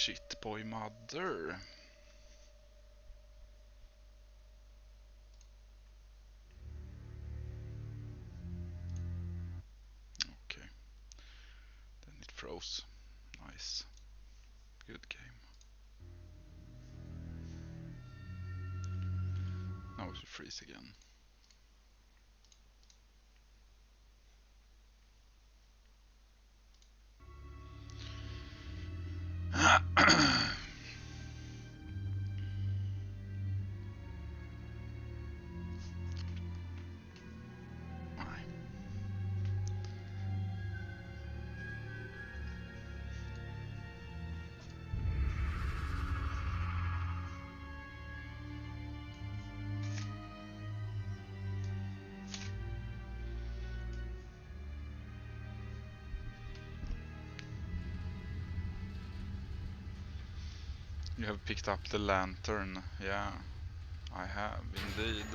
Shit boy mother. Okay. Then it froze. Nice. Good game. Now it should freeze again. You have picked up the lantern. Yeah, I have indeed.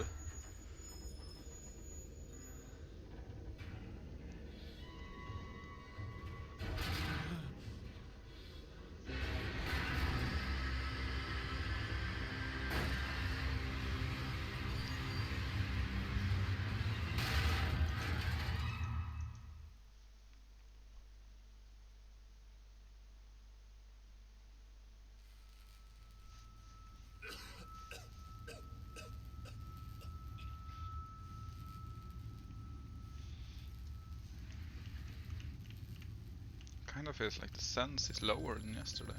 Kind of feels like the sense is lower than yesterday.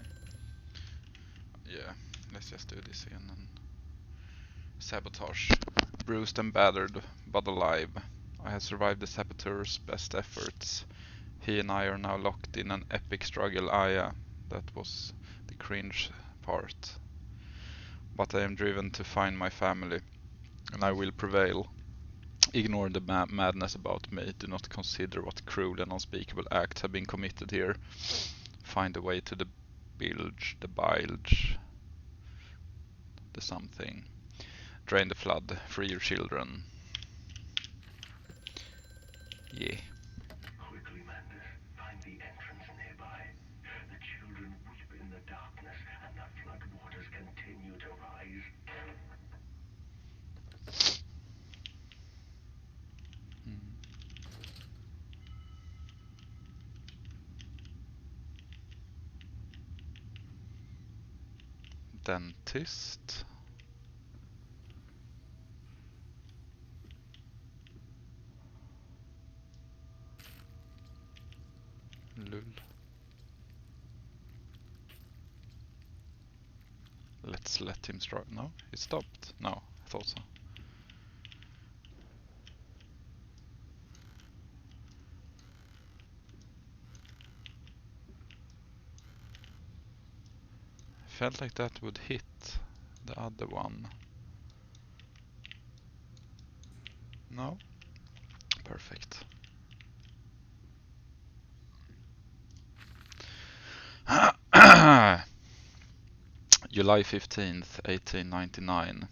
Yeah, let's just do this again and sabotage. Bruised and battered, but alive. I have survived the saboteur's best efforts. He and I are now locked in an epic struggle. Ah yeah, that was the cringe part. But I am driven to find my family, and I will prevail. Ignore the madness about me. Do not consider what cruel and unspeakable acts have been committed here. Find a way to the bilge, the something. Drain the flood. Free your children. Yeah. Quickly, Mandus. Find the entrance nearby. The children weep in the darkness, and the flood waters continue to rise. Dentist. Lull. Let's let him start. No, he stopped. No, I thought so. Felt like that would hit the other one. No? Perfect. July 15th, 1899.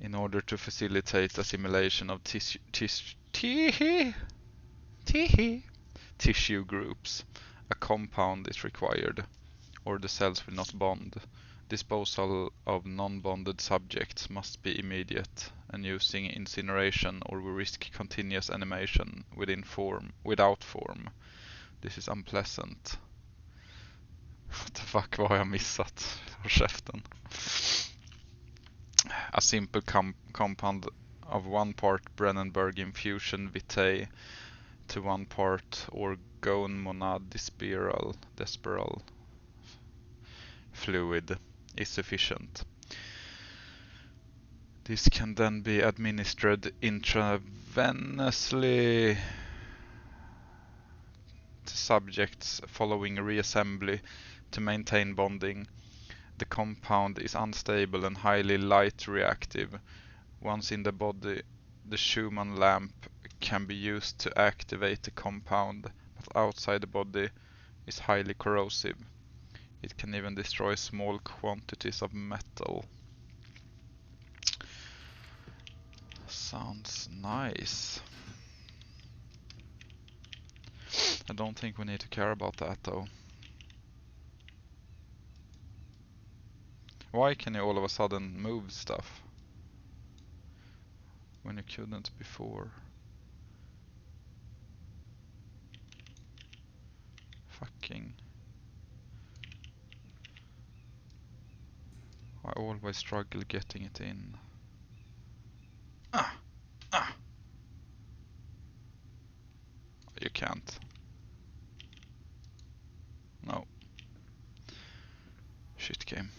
In order to facilitate assimilation of tissue groups, a compound is required, or the cells will not bond. Disposal of non-bonded subjects must be immediate, and using incineration or we risk continuous animation without form. This is unpleasant. What the fuck, vad har jag missat? Håll käften. A simple compound of 1 part Brennenberg infusion vitae to 1 part orgone desperal fluid is sufficient. This can then be administered intravenously to subjects following reassembly to maintain bonding. The compound is unstable and highly light reactive. Once in the body, the Schumann lamp can be used to activate the compound, but outside the body is highly corrosive. It can even destroy small quantities of metal. Sounds nice. I don't think we need to care about that though. Why can you all of a sudden move stuff when you couldn't before? Fucking... I always struggle getting it in. Ah! Ah! You can't. No. Shit game.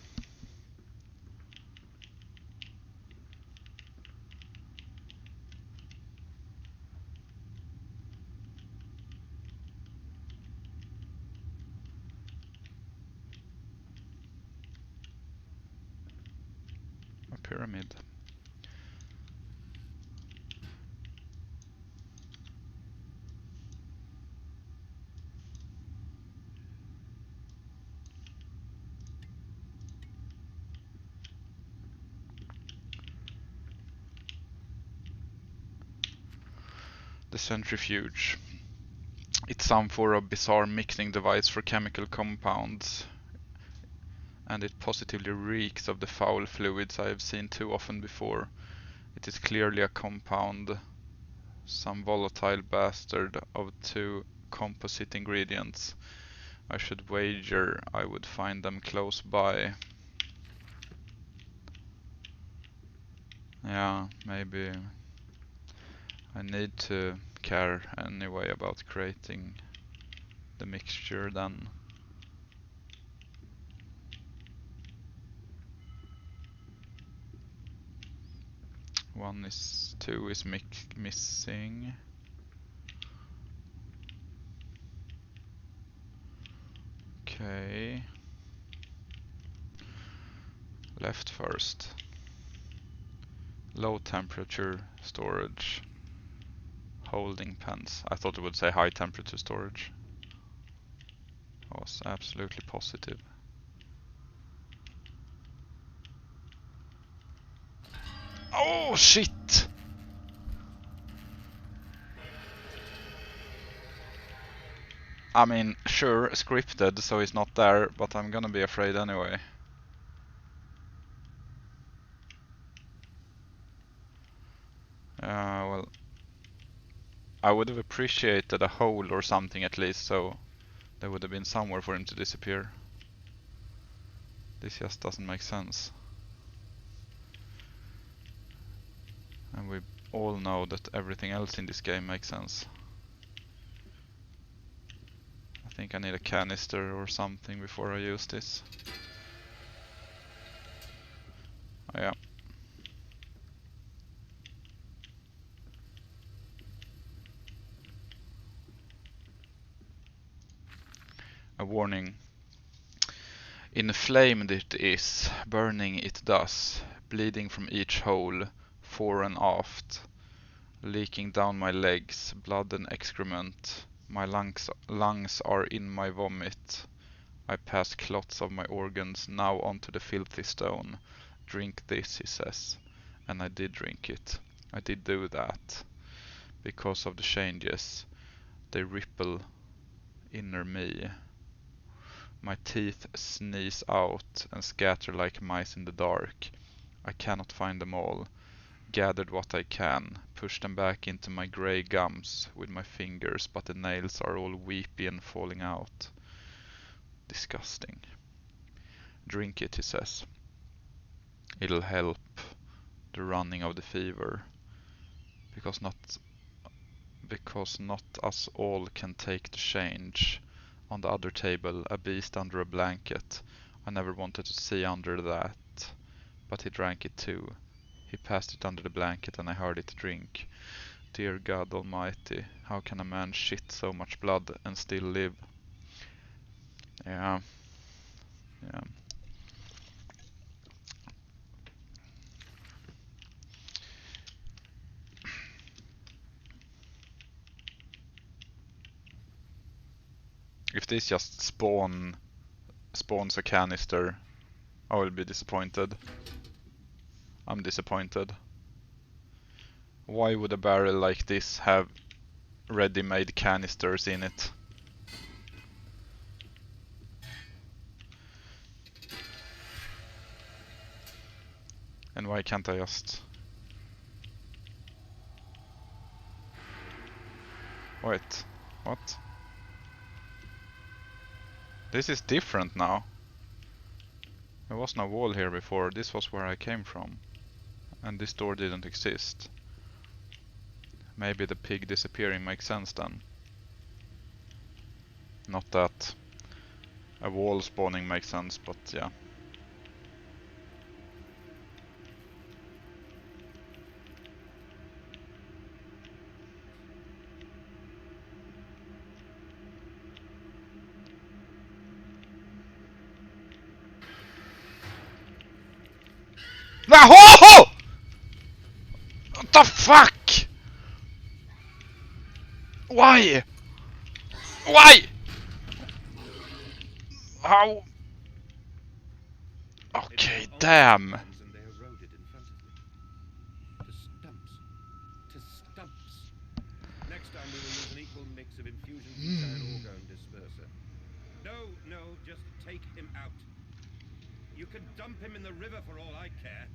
A pyramid. The centrifuge. It's some for a bizarre mixing device for chemical compounds, and it positively reeks of the foul fluids I have seen too often before. It is clearly a compound, some volatile bastard of two composite ingredients. I should wager I would find them close by. Yeah, maybe I need to care anyway about creating the mixture then. Two is missing. Okay. Left first. Low temperature storage. Holding pens. I thought it would say high temperature storage. I was absolutely positive. Oh shit! I mean, sure, scripted, so he's not there, but I'm gonna be afraid anyway. Well, I would have appreciated a hole or something at least, so there would have been somewhere for him to disappear. This just doesn't make sense. And we all know that everything else in this game makes sense. I think I need a canister or something before I use this. Oh, yeah. A warning. Inflamed it is, burning it does, bleeding from each hole, fore and aft, leaking down my legs, blood and excrement. My lungs are in my vomit. I pass clots of my organs now onto the filthy stone. Drink this, he says. And I did drink it. I did do that. Because of the changes. They ripple inner me. My teeth sneeze out and scatter like mice in the dark. I cannot find them all. Gathered what I can, pushed them back into my grey gums with my fingers, but the nails are all weepy and falling out. Disgusting. Drink it, he says. It'll help the running of the fever. Because not us all can take the change. On the other table, a beast under a blanket. I never wanted to see under that. But he drank it too. He passed it under the blanket and I heard it drink. Dear God Almighty, how can a man shit so much blood and still live? Yeah. Yeah. If this just spawns a canister, I will be disappointed. I'm disappointed. Why would a barrel like this have ready-made canisters in it? And why can't I just... Wait, what? This is different now. There was no wall here before, this was where I came from. And this door didn't exist. Maybe the pig disappearing makes sense then. Not that a wall spawning makes sense, but yeah. No! What the fuck? Why? Why? How? Okay, damn. Next time we will use an equal mix of infusion beta and orgone disperser. No, just take him out. You can dump him in the river for all I care.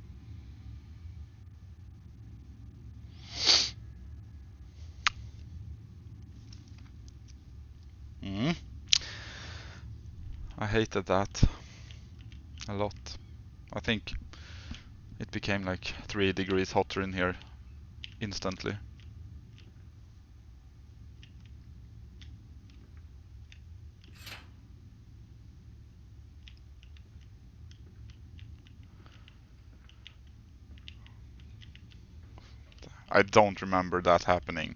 I hated that a lot. I think it became like 3 degrees hotter in here instantly. I don't remember that happening.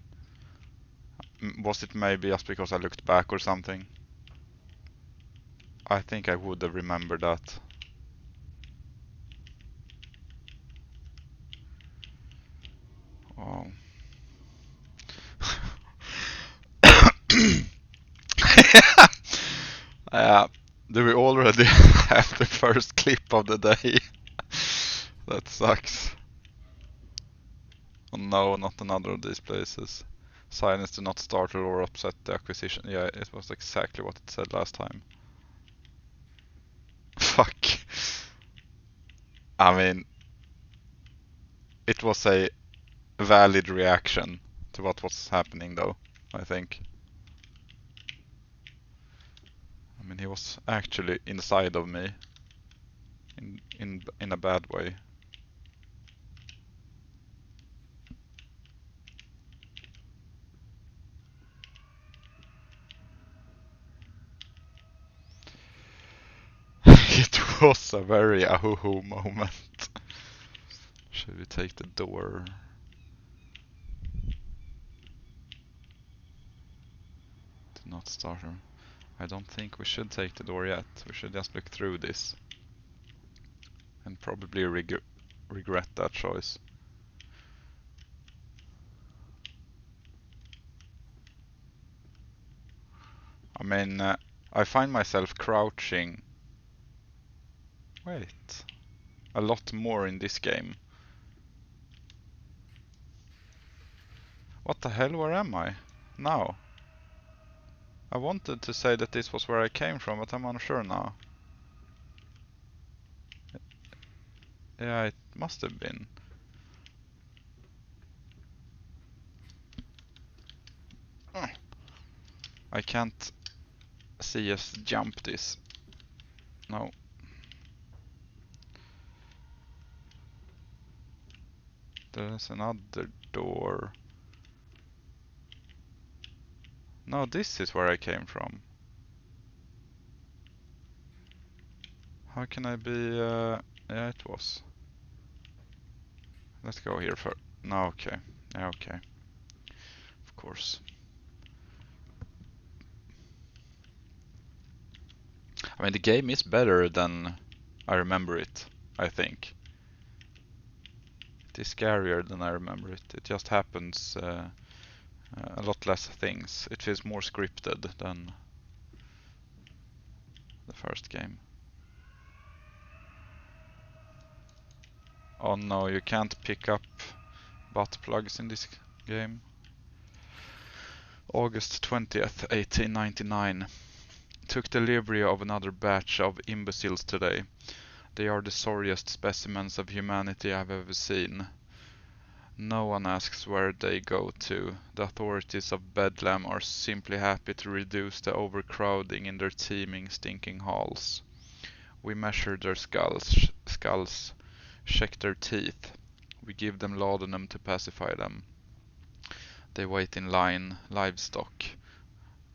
Was it maybe just because I looked back or something? I think I would have remembered that. Oh. Do we already have the first clip of the day? That sucks. Oh no, not another of these places. Silence do not startle or upset the acquisition. Yeah, it was exactly what it said last time. Fuck. I mean, it was a valid reaction to what was happening though, I think. I mean, he was actually inside of me in a bad way. It was a very ahoo moment. Should we take the door? Did not start her. I don't think we should take the door yet. We should just look through this. And probably regret that choice. I mean, I find myself crouching. Wait. A lot more in this game. What the hell, where am I? Now. I wanted to say that this was where I came from, but I'm unsure now. Yeah, it must have been. I can't see us jump this. No. There's another door. No, this is where I came from. How can I be... yeah, it was. Let's go here for... No, okay. Yeah, okay. Of course. I mean, the game is better than I remember it, I think. It is scarier than I remember it. It just happens a lot less things. It feels more scripted than the first game. Oh no, you can't pick up butt plugs in this game. August 20th, 1899. Took delivery of another batch of imbeciles today. They are the sorriest specimens of humanity I've ever seen. No one asks where they go to. The authorities of Bedlam are simply happy to reduce the overcrowding in their teeming, stinking halls. We measure their skulls, check their teeth. We give them laudanum to pacify them. They wait in line, livestock,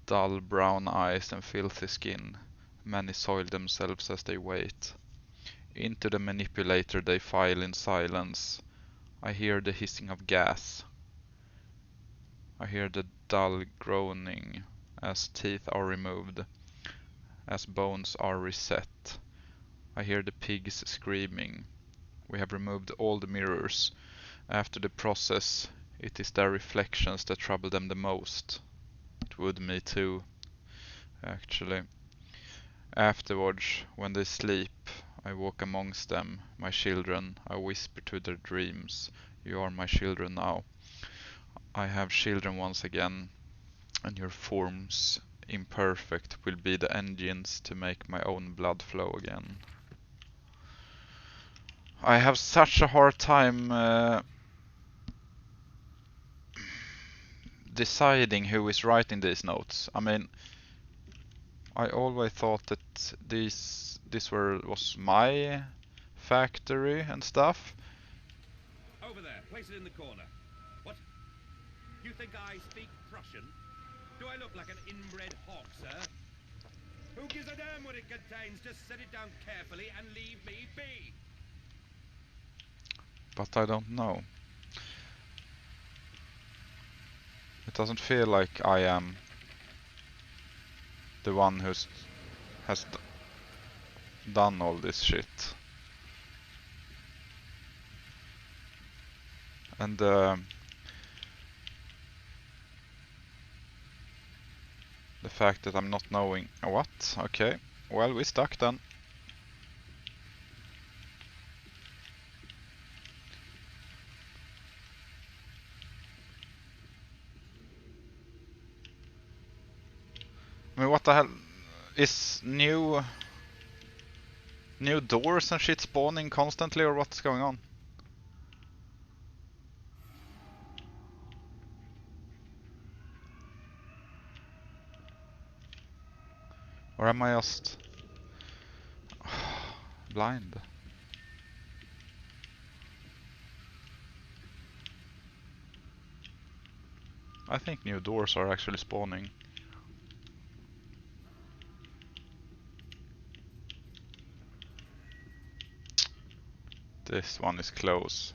dull brown eyes and filthy skin. Many soil themselves as they wait. Into the manipulator they file in silence. I hear the hissing of gas. I hear the dull groaning as teeth are removed, as bones are reset. I hear the pigs screaming. We have removed all the mirrors. After the process, it is their reflections that trouble them the most. It would me too, actually. Afterwards, when they sleep, I walk amongst them, my children. I whisper to their dreams, "You are my children now. I have children once again, and your forms, imperfect, will be the engines to make my own blood flow again." I have such a hard time deciding who is writing these notes. I mean, I always thought that this was my factory and stuff. Over there, place it in the corner. What? You think I speak Prussian? Do I look like an inbred hawk, sir? Who gives a damn what it contains? Just set it down carefully and leave me be. But I don't know. It doesn't feel like I am the one who has done all this shit. And the fact that I'm not knowing what? Okay, well, we stuck then. I mean, what the hell is new doors and shit spawning constantly, or what's going on? Or am I just blind? I think new doors are actually spawning. This one is close.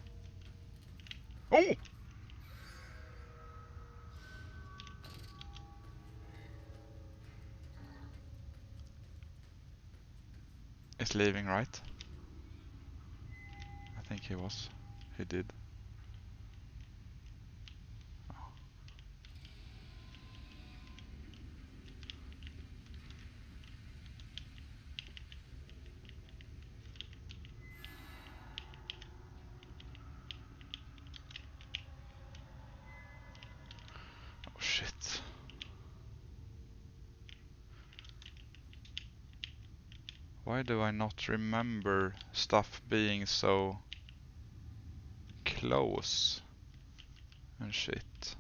Oh! Is leaving, right? I think he was. He did. Oh shit. Why do I not remember stuff being so close and shit?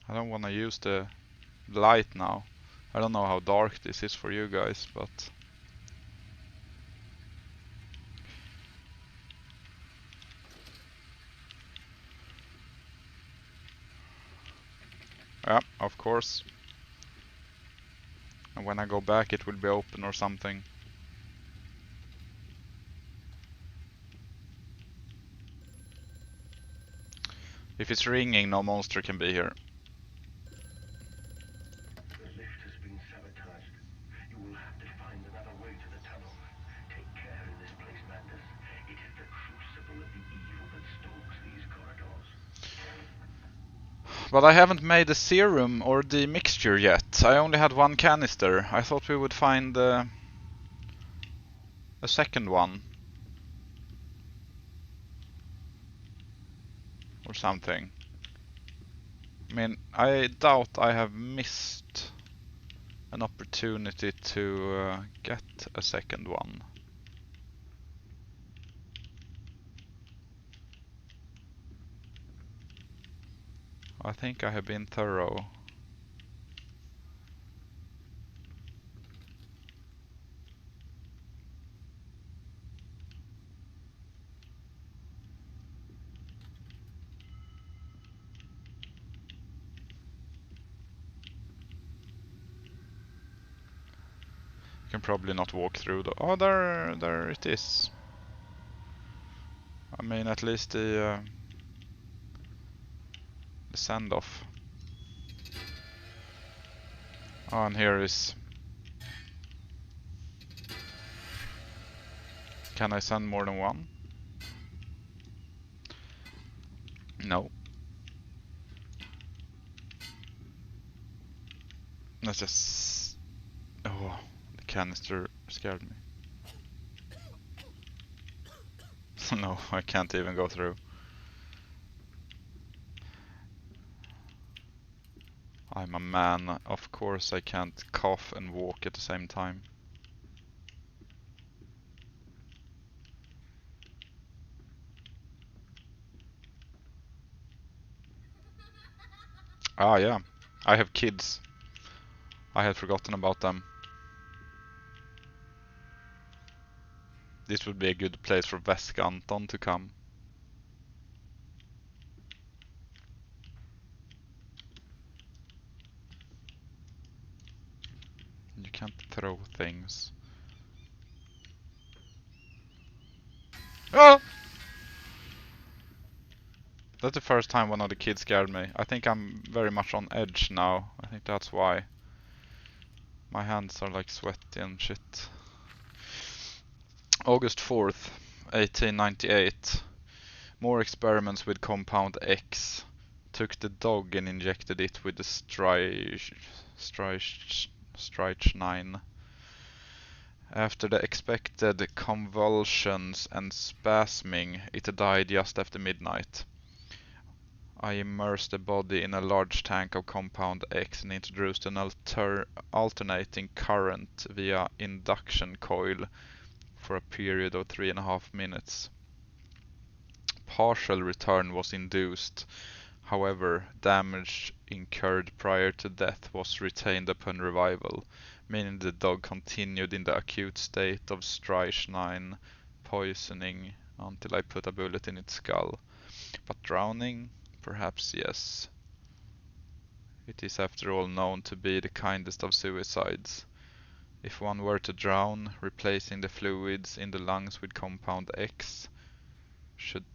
I don't want to use the light now. I don't know how dark this is for you guys, but yeah, of course. And when I go back it will be open or something. If it's ringing, no monster can be here. The lift has been sabotaged. You will have to find another way to the tunnel. Take care in this place, Mandus. It is the crucible of the evil that stalks these corridors. But I haven't made the serum or the mixture yet. I only had one canister. I thought we would find a second one. Or something. I mean, I doubt I have missed an opportunity to get a second one. I think I have been thorough. Can probably not walk through the... Oh, there it is. I mean, at least the send-off. Oh, and here is... Can I send more than one? No. Let's just... Oh, the canister scared me. No, I can't even go through. I'm a man. Of course I can't cough and walk at the same time. Ah, yeah. I have kids. I had forgotten about them. This would be a good place for Veskanton to come. You can't throw things. Oh! That's the first time one of the kids scared me. I think I'm very much on edge now. I think that's why. My hands are like sweaty and shit. August 4th, 1898. More experiments with compound X. Took the dog and injected it with the strychnine. After the expected convulsions and spasming, it died just after midnight. I immersed the body in a large tank of compound X and introduced an alternating current via induction coil for a period of 3.5 minutes. Partial return was induced. However, damage incurred prior to death was retained upon revival, meaning the dog continued in the acute state of strychnine poisoning until I put a bullet in its skull. But drowning? Perhaps yes. It is after all known to be the kindest of suicides. If one were to drown, replacing the fluids in the lungs with compound X should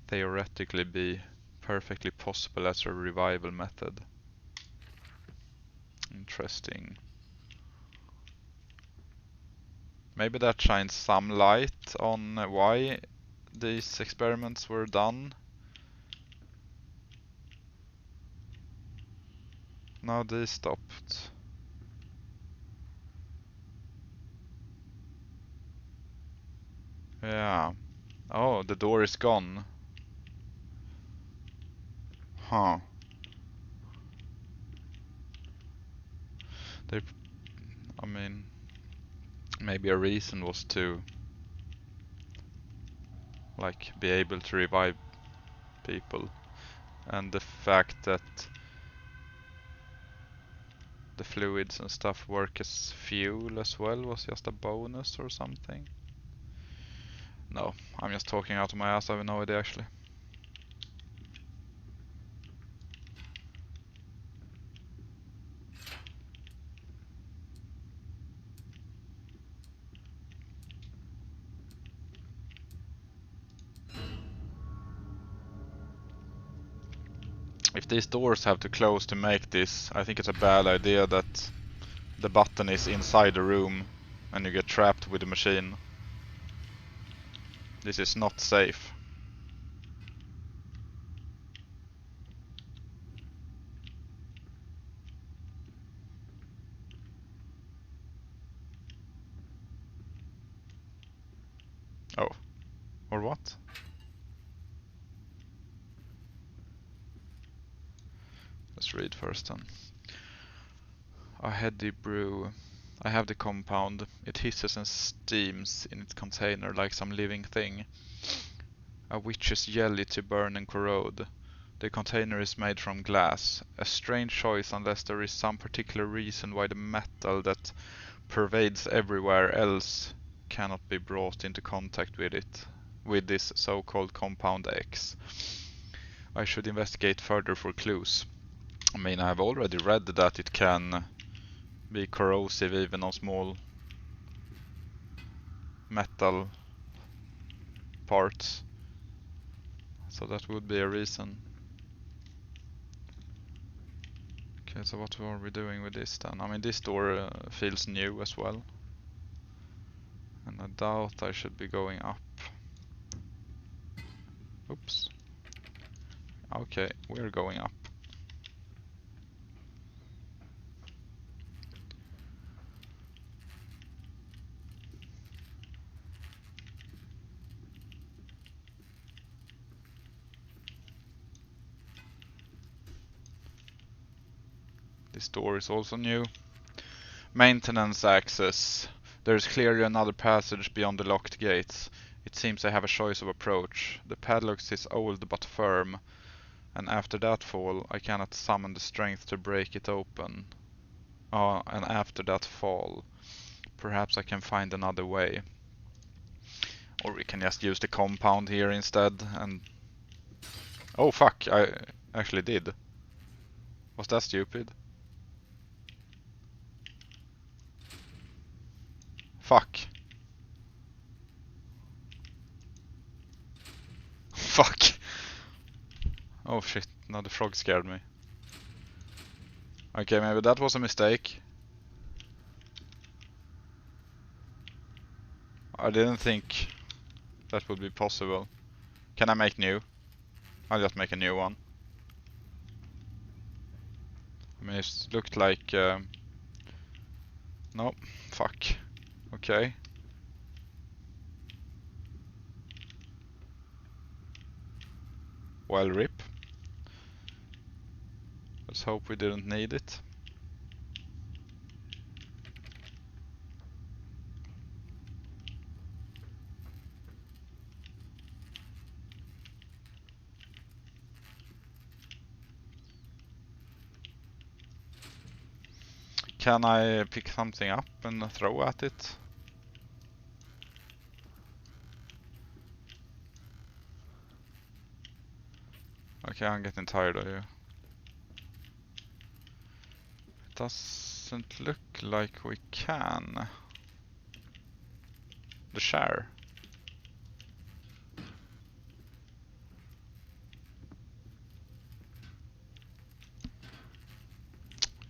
theoretically be perfectly possible as a revival method. Interesting. Maybe that shines some light on why these experiments were done. Now they stopped. Yeah. Oh, the door is gone. Huh. They, I mean, maybe a reason was to like be able to revive people, and the fact that the fluids and stuff work as fuel as well was just a bonus or something. No, I'm just talking out of my ass. I have no idea actually. If these doors have to close to make this, I think it's a bad idea that the button is inside the room and you get trapped with the machine. This is not safe. Oh. Or what? Let's read first then. A heady brew. I have the compound. It hisses and steams in its container like some living thing. A witch's jelly to burn and corrode. The container is made from glass. A strange choice unless there is some particular reason why the metal that pervades everywhere else cannot be brought into contact with it, with this so-called compound X. I should investigate further for clues. I mean, I've already read that it can be corrosive even on small metal parts. So that would be a reason. Okay, so what are we doing with this then? I mean, this door feels new as well. And I doubt I should be going up. Oops. Okay, we're going up. This door is also new. Maintenance access. There is clearly another passage beyond the locked gates. It seems I have a choice of approach. The padlock is old but firm, and after that fall, I cannot summon the strength to break it open. And after that fall, perhaps I can find another way. Or we can just use the compound here instead and... Oh fuck, I actually did. Was that stupid? Fuck. Fuck. Oh shit, now the frog scared me. Okay, maybe that was a mistake. I didn't think that would be possible. Can I make new? I'll just make a new one. I mean, it looked like... No, fuck. Okay. Well, rip. Let's hope we didn't need it. Can I pick something up and throw at it? Okay, I'm getting tired of you. It doesn't look like we can. The chair. It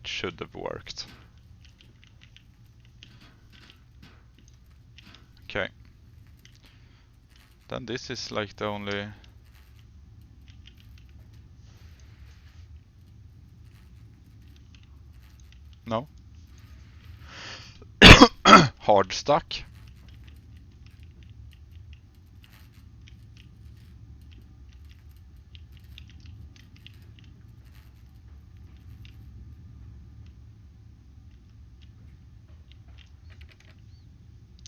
should have worked. Okay. Then this is like the only... No. Hard stuck.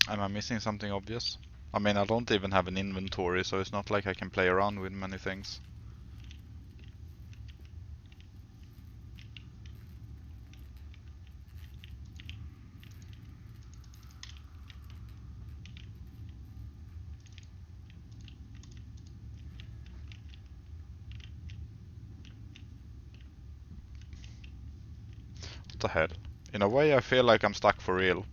Am I missing something obvious? I mean, I don't even have an inventory, so it's not like I can play around with many things. What the hell? In a way, I feel like I'm stuck for real.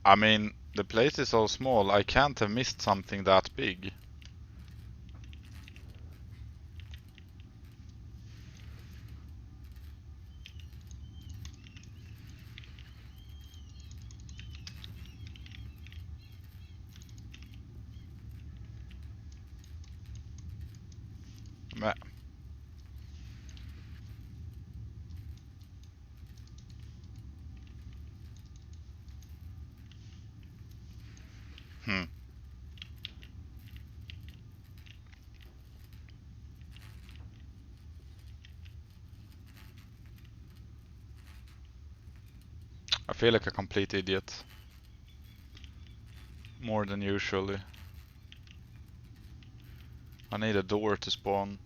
I mean, the place is so small, I can't have missed something that big. Meh. Hmm. I feel like a complete idiot. More than usually. I need a door to spawn.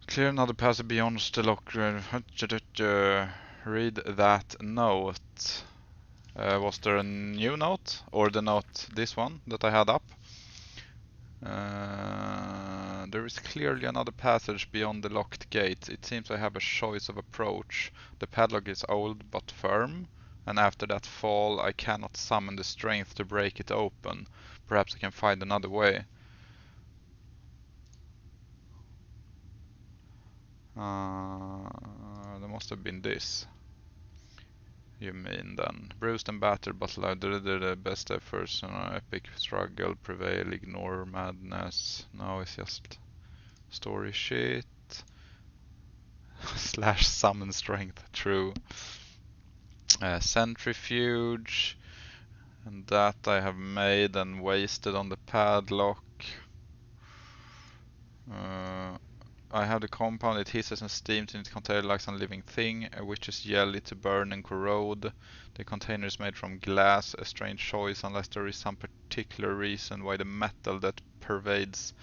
Clear another passage beyond the lock. Read that note. Was there a new note? Or the note, this one, that I had up? There is clearly another passage beyond the locked gate. It seems I have a choice of approach. The padlock is old but firm, and after that fall I cannot summon the strength to break it open. Perhaps I can find another way. There must have been this. You mean then. Bruised and battered but louder, the best efforts and an epic struggle prevail, ignore madness. No, it's just story shit. Slash summon strength, true. Centrifuge. And that I have made and wasted on the padlock. I have the compound, it hisses and steams in its container like some living thing, which is jelly to burn and corrode. The container is made from glass, a strange choice unless there is some particular reason why the metal that pervades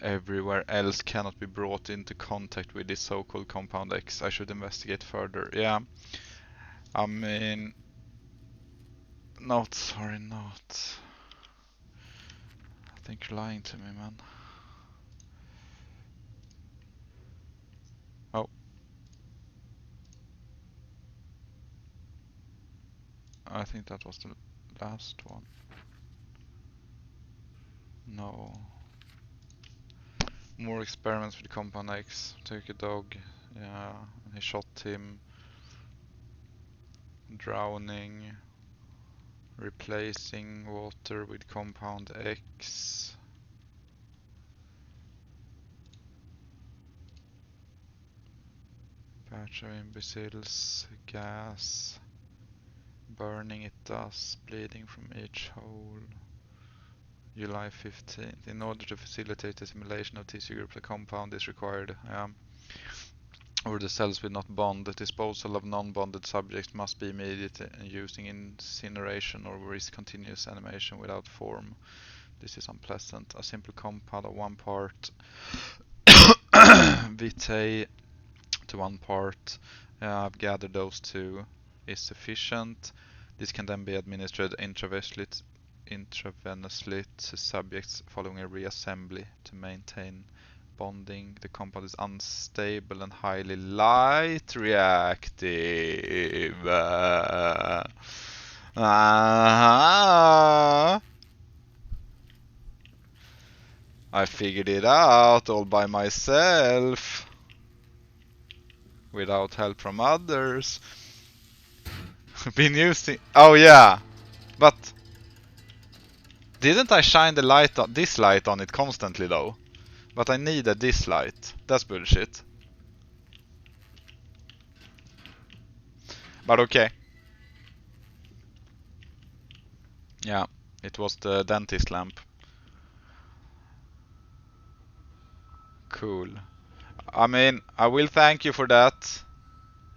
everywhere else cannot be brought into contact with this so-called compound X. I should investigate further. Yeah, I mean, not. I think you're lying to me, man. Oh. I think that was the last one. No. More experiments with compound X. Take a dog. Yeah, and he shot him. Drowning. Replacing water with compound X. Batch of imbeciles. Gas. Burning it does. Bleeding from each hole. July 15th. In order to facilitate the simulation of tissue group, the compound is required. Or the cells will not bond. The disposal of non-bonded subjects must be immediate using incineration or risk continuous animation without form. This is unpleasant. A simple compound of 1 part vitae to 1 part. I've gathered those two is sufficient. This can then be administered intravenously to subjects following a reassembly to maintain bonding. The compound is unstable and highly light reactive. I figured it out all by myself without help from others. Been using. Oh yeah, but didn't I shine the light on this light on it constantly though? But I needed this light. That's bullshit. But okay. Yeah, it was the dentist lamp. Cool. I mean, I will thank you for that,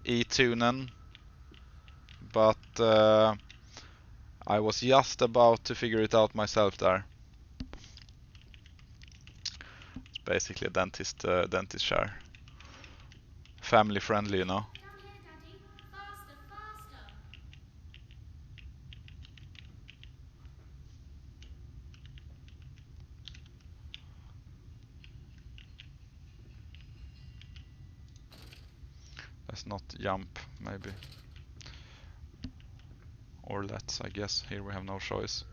E-Tunen. But I was just about to figure it out myself there. It's basically a dentist chair. Family friendly, you know. Down here, Daddy. Faster, faster. Let's not jump, maybe. Or let's, I guess. Here we have no choice.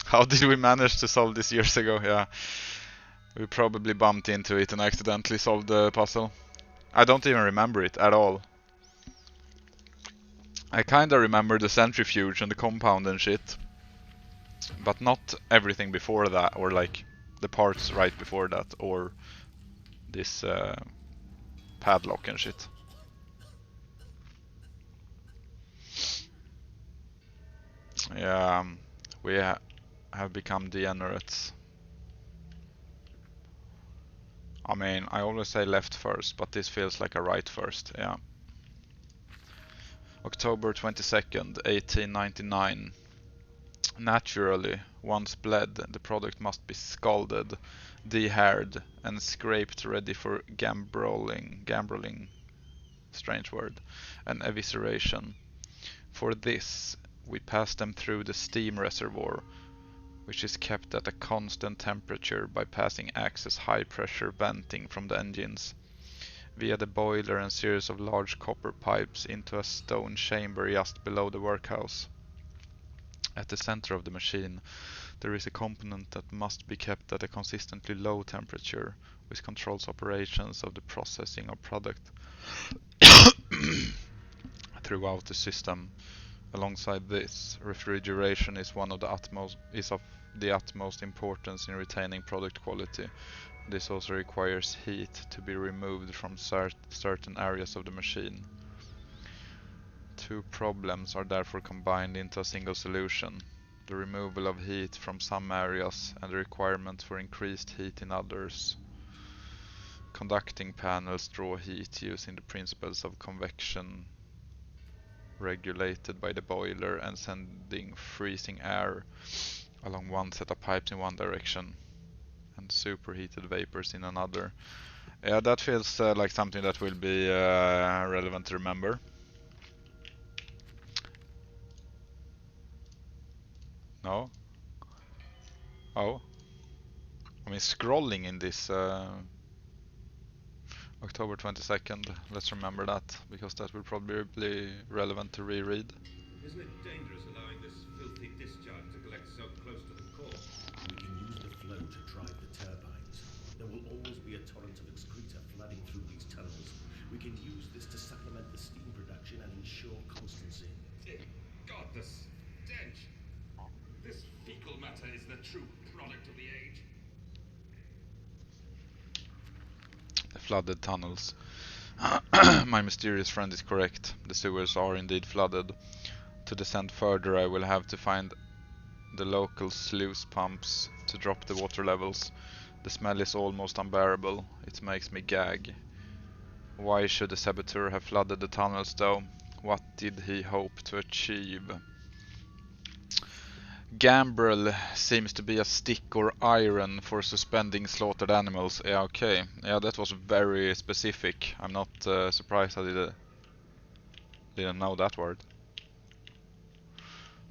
How did we manage to solve this years ago? Yeah. We probably bumped into it and accidentally solved the puzzle. I don't even remember it at all. I kinda remember the centrifuge and the compound and shit. But not everything before that, or like the parts right before that, or this padlock and shit. Yeah, we have become degenerates. I mean, I always say left first, but this feels like a right first, yeah. October 22nd, 1899. Naturally, once bled, the product must be scalded, de-haired, and scraped ready for gambroling, strange word, and evisceration. For this, we pass them through the steam reservoir, which is kept at a constant temperature by passing access high-pressure venting from the engines, via the boiler and series of large copper pipes into a stone chamber just below the workhouse. At the center of the machine, there is a component that must be kept at a consistently low temperature, which controls operations of the processing of product throughout the system. Alongside this, refrigeration is of the utmost importance in retaining product quality. This also requires heat to be removed from certain areas of the machine. Two problems are therefore combined into a single solution: the removal of heat from some areas and the requirement for increased heat in others. Conducting panels draw heat using the principles of convection regulated by the boiler and sending freezing air along one set of pipes in one direction and superheated vapors in another. Yeah, that feels like something that will be relevant to remember. No? Oh. I mean, scrolling in this October 22nd, let's remember that, because that will probably be relevant to reread. Isn't it dangerous allowing this filthy discharge to collect so close to the core? We can use the flow to drive the turbines. There will always be a torrent of excreta flooding through these tunnels. We can use this to supplement the steam production and ensure constancy. Dear God, the stench! This fecal matter is the true product of the age. The flooded tunnels. My mysterious friend is correct. The sewers are indeed flooded. To descend further, I will have to find the local sluice pumps to drop the water levels. The smell is almost unbearable. It makes me gag. Why should the saboteur have flooded the tunnels though? What did he hope to achieve? Gambrel seems to be a stick or iron for suspending slaughtered animals. Yeah, okay. Yeah, that was very specific. I'm not surprised I didn't know that word.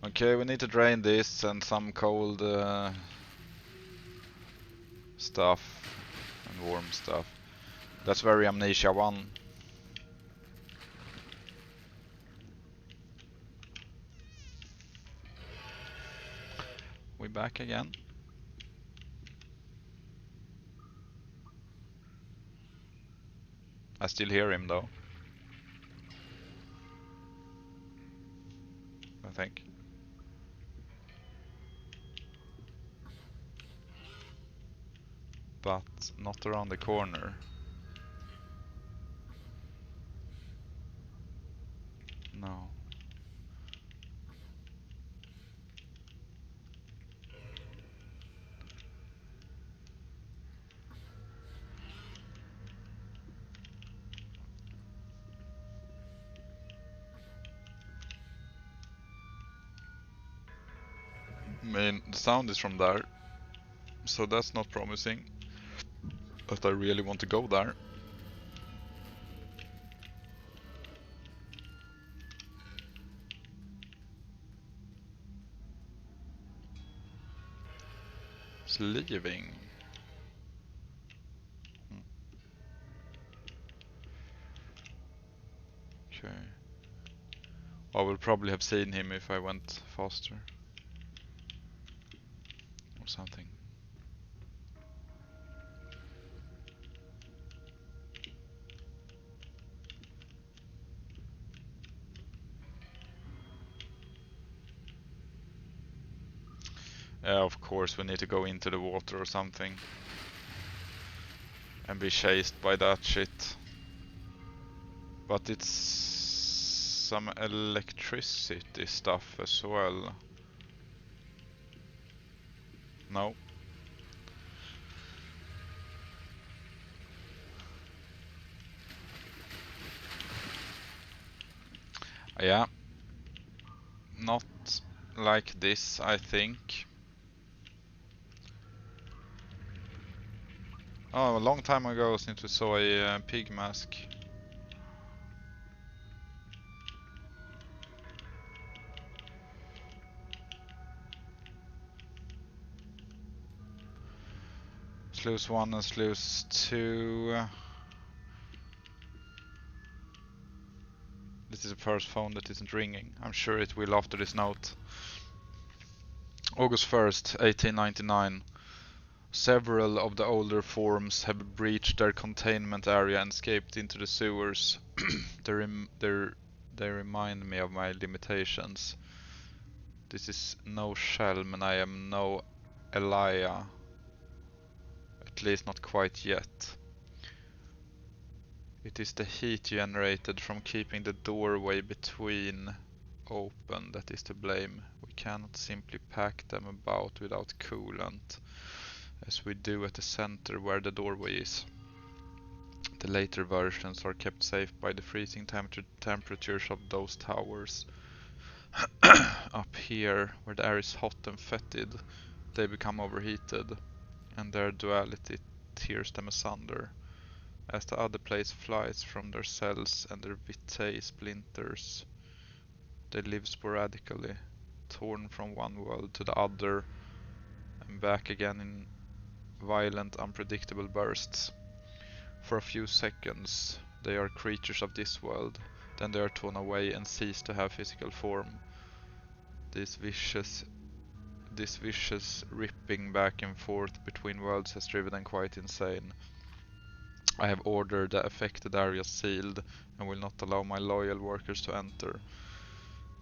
Okay, we need to drain this and some cold stuff and warm stuff. That's very Amnesia 1. We back again. I still hear him though, I think. But not around the corner. No. I mean, the sound is from there, so that's not promising. But I really want to go there. It's leaving. Okay. I will probably have seen him if I went faster. something. Yeah, of course we need to go into the water or something. And be chased by that shit. But it's some electricity stuff as well. No. Yeah. Not like this, I think. Oh, a long time ago since we saw a pig mask. Sluice 1 and Sluice 2. This is the first phone that isn't ringing. I'm sure it will after this note. August 1st, 1899. Several of the older forms have breached their containment area and escaped into the sewers. They remind me of my limitations. This is no Shelm and I am no Elia. At least not quite yet. It is the heat generated from keeping the doorway between open that is to blame. We cannot simply pack them about without coolant, as we do at the center where the doorway is. The later versions are kept safe by the freezing temperatures of those towers. Up here, where the air is hot and fetid, they become overheated, and their duality tears them asunder. As the other place flies from their cells and their vitae splinters, they live sporadically, torn from one world to the other and back again in violent, unpredictable bursts. For a few seconds, they are creatures of this world, then they are torn away and cease to have physical form. This vicious ripping back and forth between worlds has driven them quite insane. I have ordered the affected areas sealed and will not allow my loyal workers to enter.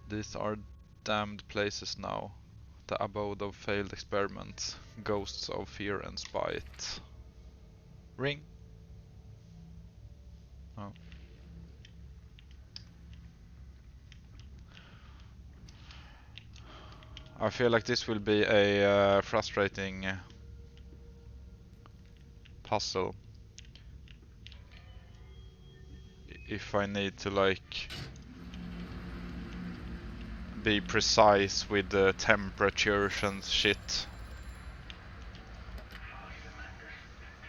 These are damned places now, the abode of failed experiments, ghosts of fear and spite. Ring. Oh. I feel like this will be a frustrating puzzle. If I need to like be precise with the temperatures and shit. Faster, Mandus.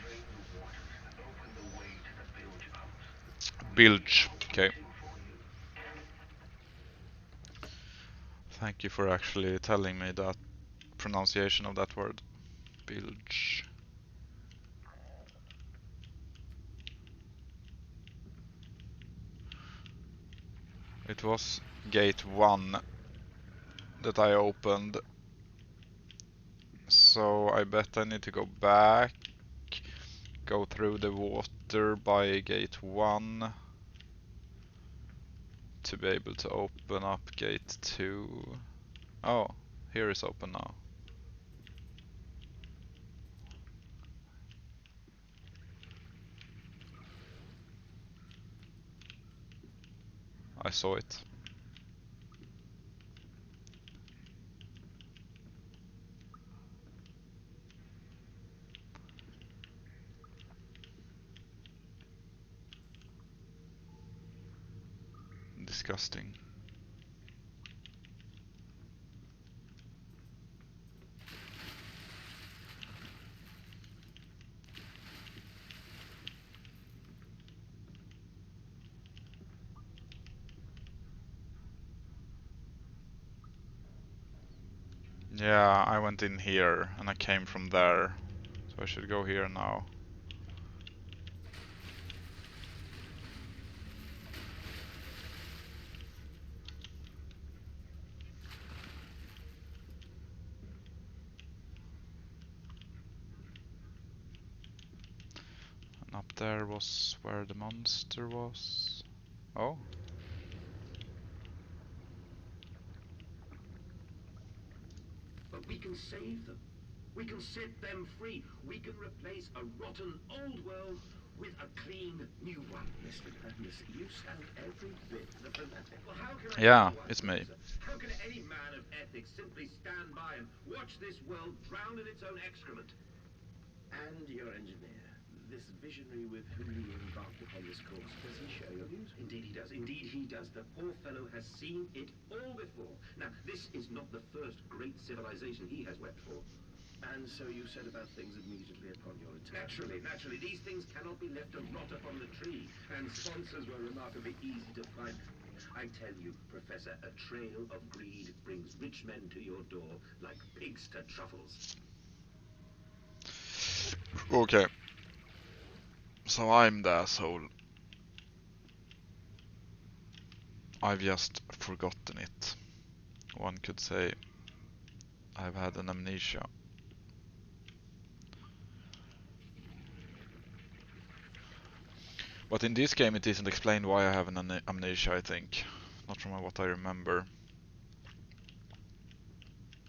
Drain the waters. Open the way to the bilge pumps. Bilge. Okay. Waiting for you. Thank you for actually telling me that pronunciation of that word. Bilge. It was gate 1 that I opened. So I bet I need to go back, go through the water by gate 1 to be able to open up gate 2. Oh, here is open now. I saw it. Disgusting. Yeah, I went in here and I came from there. So I should go here now. there was where the monster was. Oh. But we can save them. We can set them free. We can replace a rotten old world with a clean new one. Mr. Madness, you sound every bit the fanatic. Well, how can I Yeah, otherwise, it's me. Professor? How can any man of ethics simply stand by and watch this world drown in its own excrement? And your engineer, this visionary with whom you embarked upon this course, does he share your views? Indeed he does. Indeed he does. The poor fellow has seen it all before. Now, this is not the first great civilization he has wept for. And so you set about things immediately upon your return? Naturally. These things cannot be left to rot upon the tree. And sponsors were remarkably easy to find. I tell you, Professor, a trail of greed brings rich men to your door like pigs to truffles. Okay. So I'm the asshole. I've just forgotten it. One could say I've had an amnesia. But in this game it isn't explained why I have an amnesia, I think. Not from what I remember.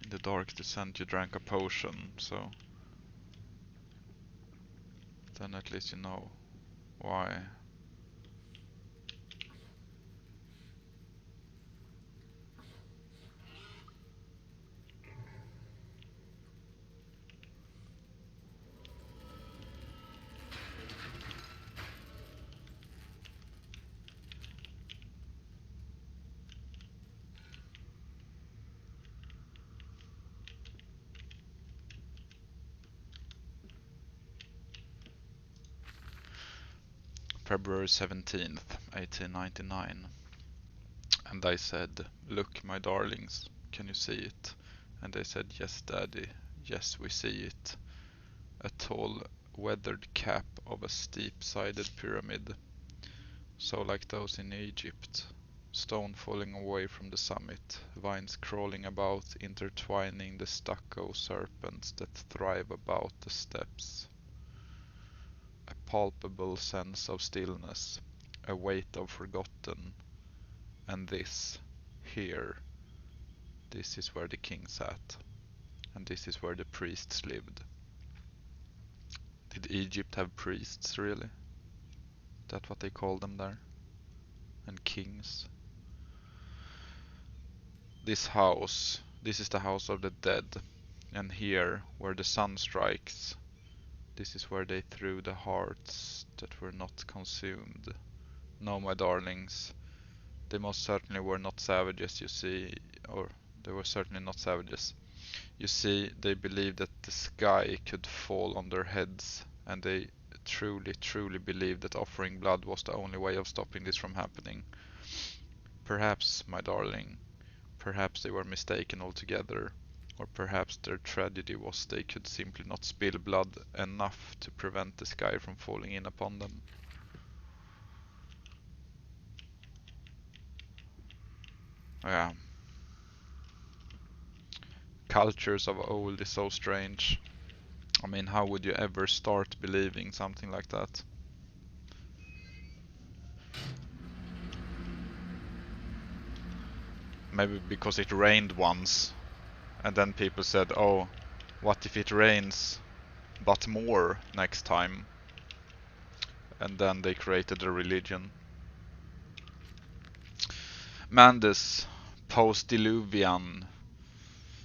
In the Dark Descent you drank a potion, so... Then at least you know why. February 17th, 1899. And I said, "Look, my darlings, can you see it?" And they said, "Yes, Daddy, yes, we see it. A tall, weathered cap of a steep-sided pyramid, so like those in Egypt. Stone falling away from the summit, vines crawling about, intertwining the stucco serpents that thrive about the steps. A palpable sense of stillness, a weight of forgotten. And this, here, this is where the king sat, and this is where the priests lived." Did Egypt have priests, really? That what they called them there? And kings? This house, this is the house of the dead, and here, where the sun strikes, this is where they threw the hearts that were not consumed. No, my darlings, they most certainly were not savages, you see, or they were certainly not savages. You see, they believed that the sky could fall on their heads, and they truly believed that offering blood was the only way of stopping this from happening. Perhaps, my darling, perhaps they were mistaken altogether, or perhaps their tragedy was they could simply not spill blood enough to prevent the sky from falling in upon them. Yeah. Cultures of old is so strange. I mean, how would you ever start believing something like that? Maybe because it rained once, and then people said, "Oh, what if it rains but more next time?" And then they created a religion. Mandes, post-diluvian.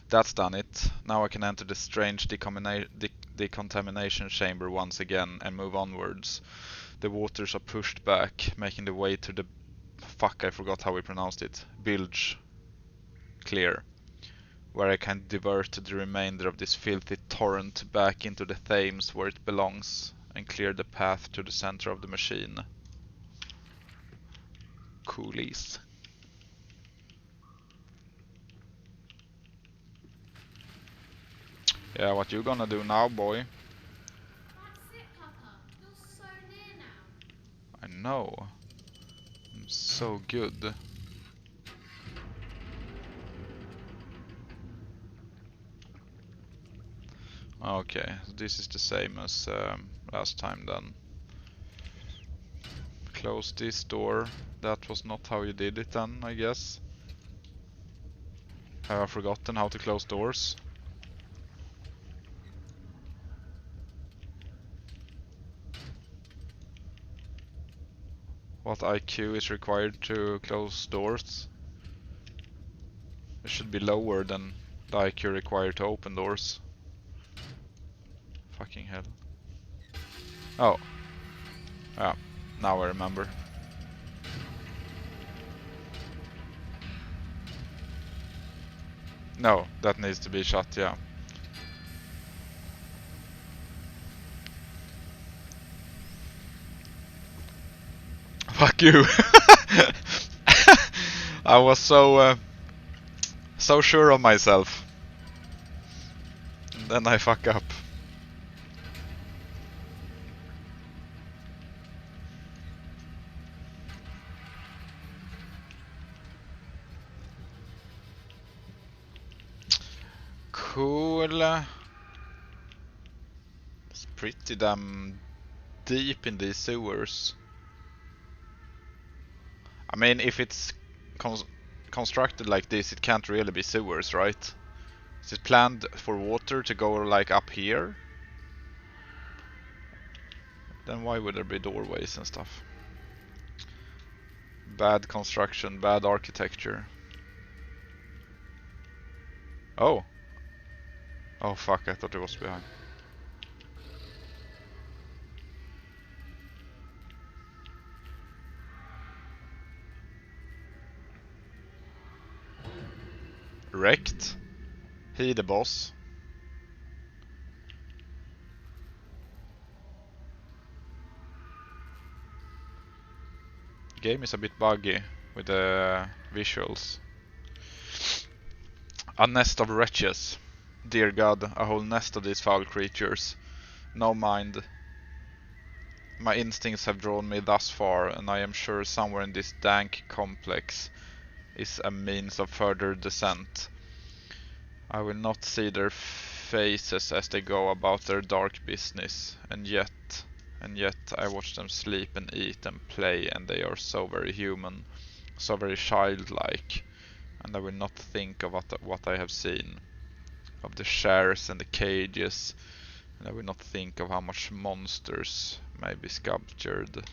That's done it. Now I can enter the strange decontamination chamber once again and move onwards. The waters are pushed back, making the way to the... Fuck, I forgot how we pronounced it. Bilge clear, where I can divert the remainder of this filthy torrent back into the Thames where it belongs, and clear the path to the center of the machine. Coolies. Yeah, what you gonna do now, boy? That's it, Papa. You're so near now. I know. I'm so good. Okay, this is the same as last time then. Close this door. That was not how you did it then, I guess. Have I forgotten how to close doors? What IQ is required to close doors? It should be lower than the IQ required to open doors. Fucking hell. Oh. Yeah, now I remember. No, that needs to be shut, yeah. Fuck you. I was so sure of myself. And then I fuck up. Cool. It's pretty damn deep in these sewers. I mean, if it's constructed like this, it can't really be sewers, right? Is it planned for water to go like up here? Then why would there be doorways and stuff? Bad construction, bad architecture. Oh. Oh fuck, I thought it was behind. Wrecked. He the boss. Game is a bit buggy with the visuals. A nest of wretches. Dear God, a whole nest of these foul creatures. No mind. My instincts have drawn me thus far, and I am sure somewhere in this dank complex is a means of further descent. I will not see their faces as they go about their dark business, and yet I watch them sleep and eat and play, and they are so very human, so very childlike, and I will not think of what I have seen, of the shares and the cages, and I will not think of how much monsters may be sculptured.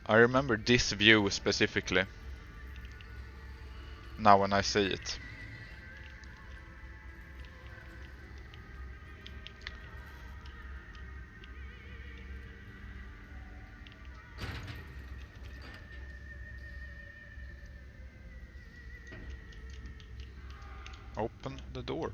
I remember this view specifically, now when I see it. Open the door.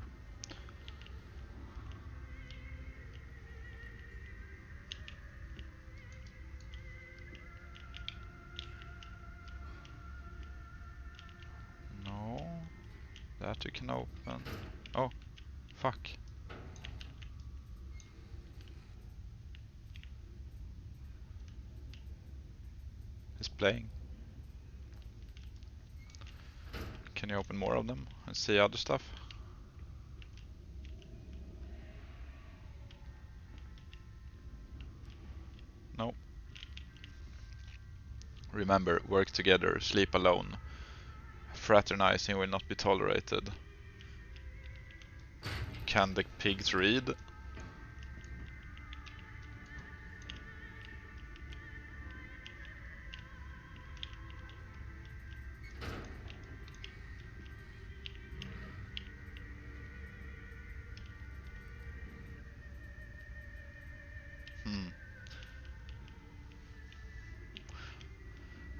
No, that you can open. Oh, fuck. He's playing. Can you open more of them and see other stuff? No. Remember, work together, sleep alone. Fraternizing will not be tolerated. Can the pigs read?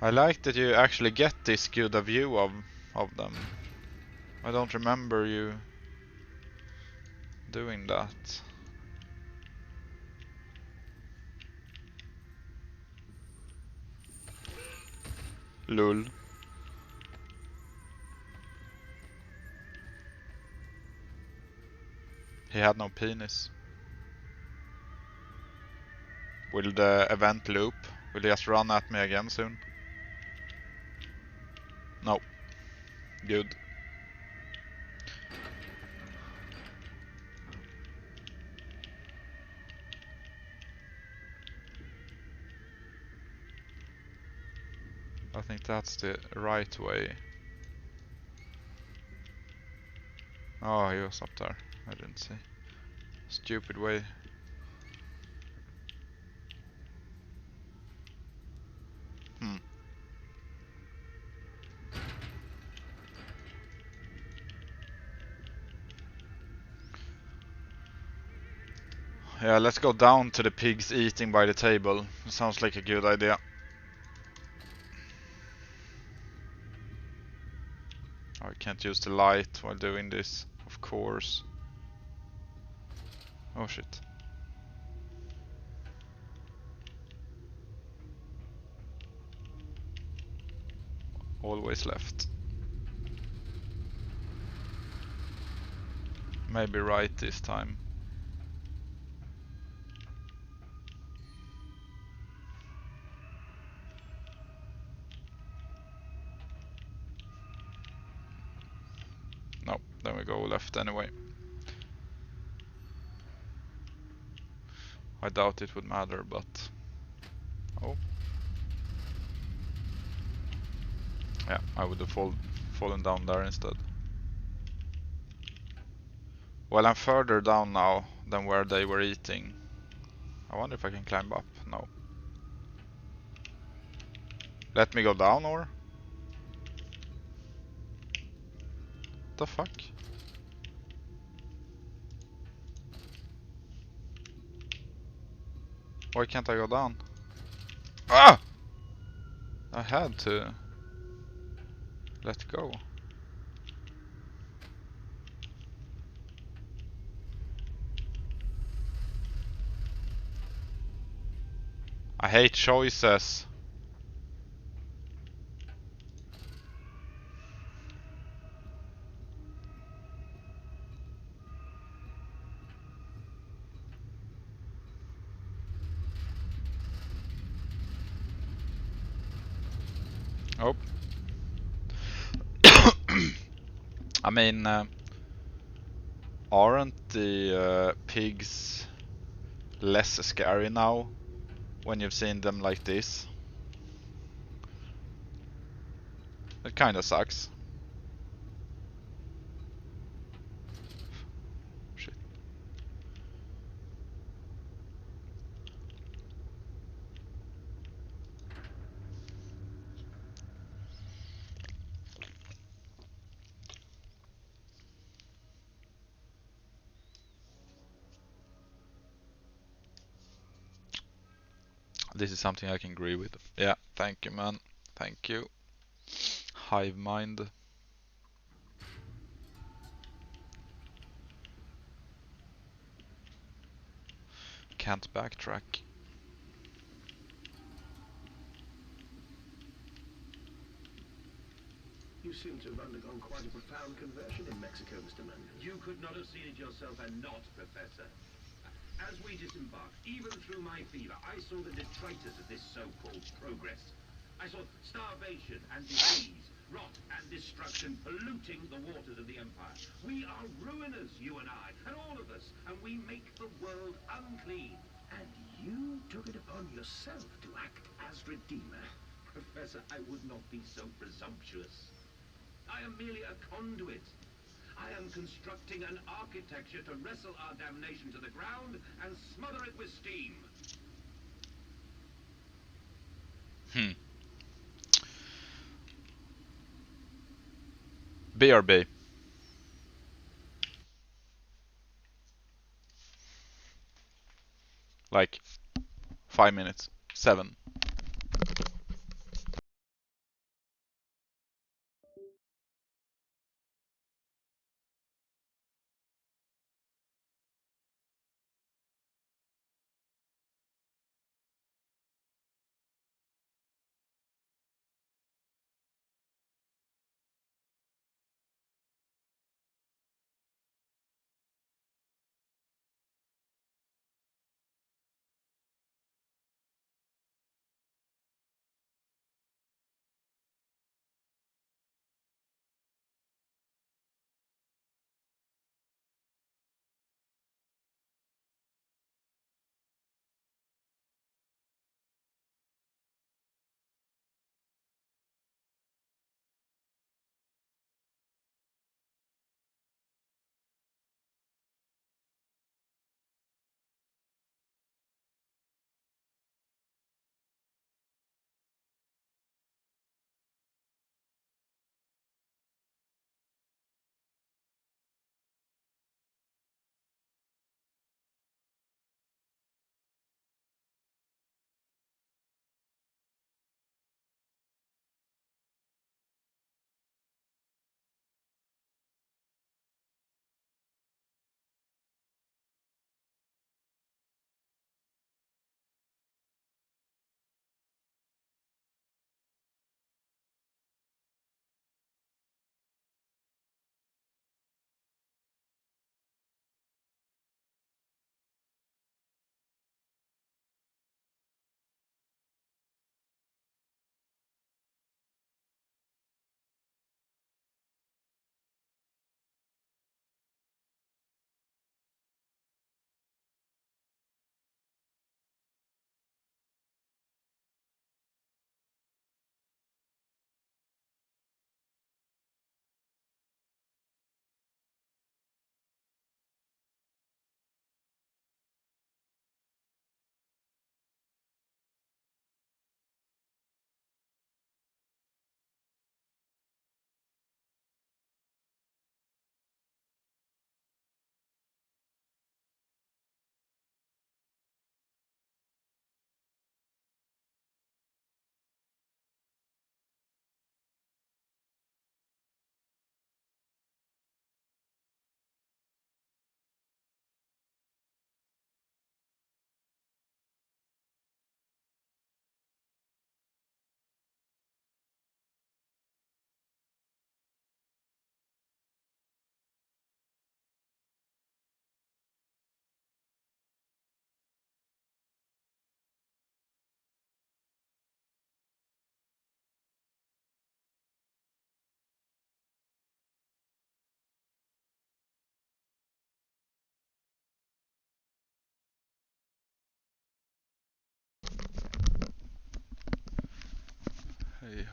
I like that you actually get this good a view of them. I don't remember you doing that. Lul. He had no penis. Will the event loop? Will he just run at me again soon? No. Good. think that's the right way. Oh, he was up there. I didn't see. Stupid way. Hmm. Yeah, let's go down to the pigs eating by the table. Sounds like a good idea. I can't use the light while doing this, of course. Oh shit. Always left. Maybe right this time. No, then we go left anyway. I doubt it would matter, but... Oh. Yeah, I would have fallen down there instead. Well, I'm further down now than where they were eating. I wonder if I can climb up. No. Let me go down, or? The fuck? Why can't I go down? Ah! I had to let go. I hate choices. Oh. I mean, aren't the pigs less scary now when you've seen them like this? It kinda sucks. Shit. This is something I can agree with. Yeah, thank you, man. Thank you. Hive mind. Can't backtrack. You seem to have undergone quite a profound conversion in Mexico, Mr. Mann. You could not have seen it yourself and not, Professor. As we disembarked, even through my fever, I saw the detritus of this so-called progress. I saw starvation and disease, rot and destruction polluting the waters of the Empire. We are ruiners, you and I, and all of us, and we make the world unclean. And you took it upon yourself to act as redeemer. Professor, I would not be so presumptuous. I am merely a conduit. I am constructing an architecture to wrestle our damnation to the ground and smother it with steam. BRB. Like 5 minutes. 7.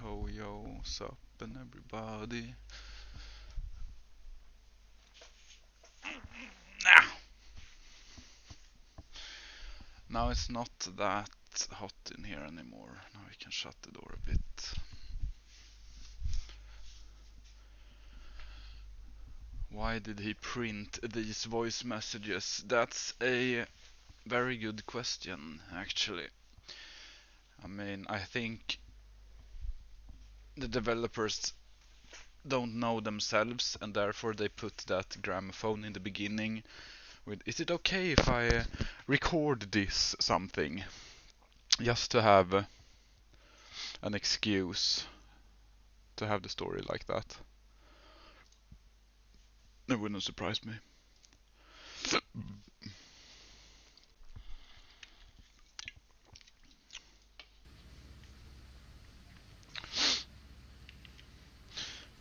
ho yo, sup and everybody. Nah. Now it's not that hot in here anymore. Now we can shut the door a bit. Why did he print these voice messages? That's a very good question, actually. I mean, I think the developers don't know themselves, and therefore they put that gramophone in the beginning with, is it okay if I record this something? Just to have an excuse to have the story like that. It wouldn't surprise me.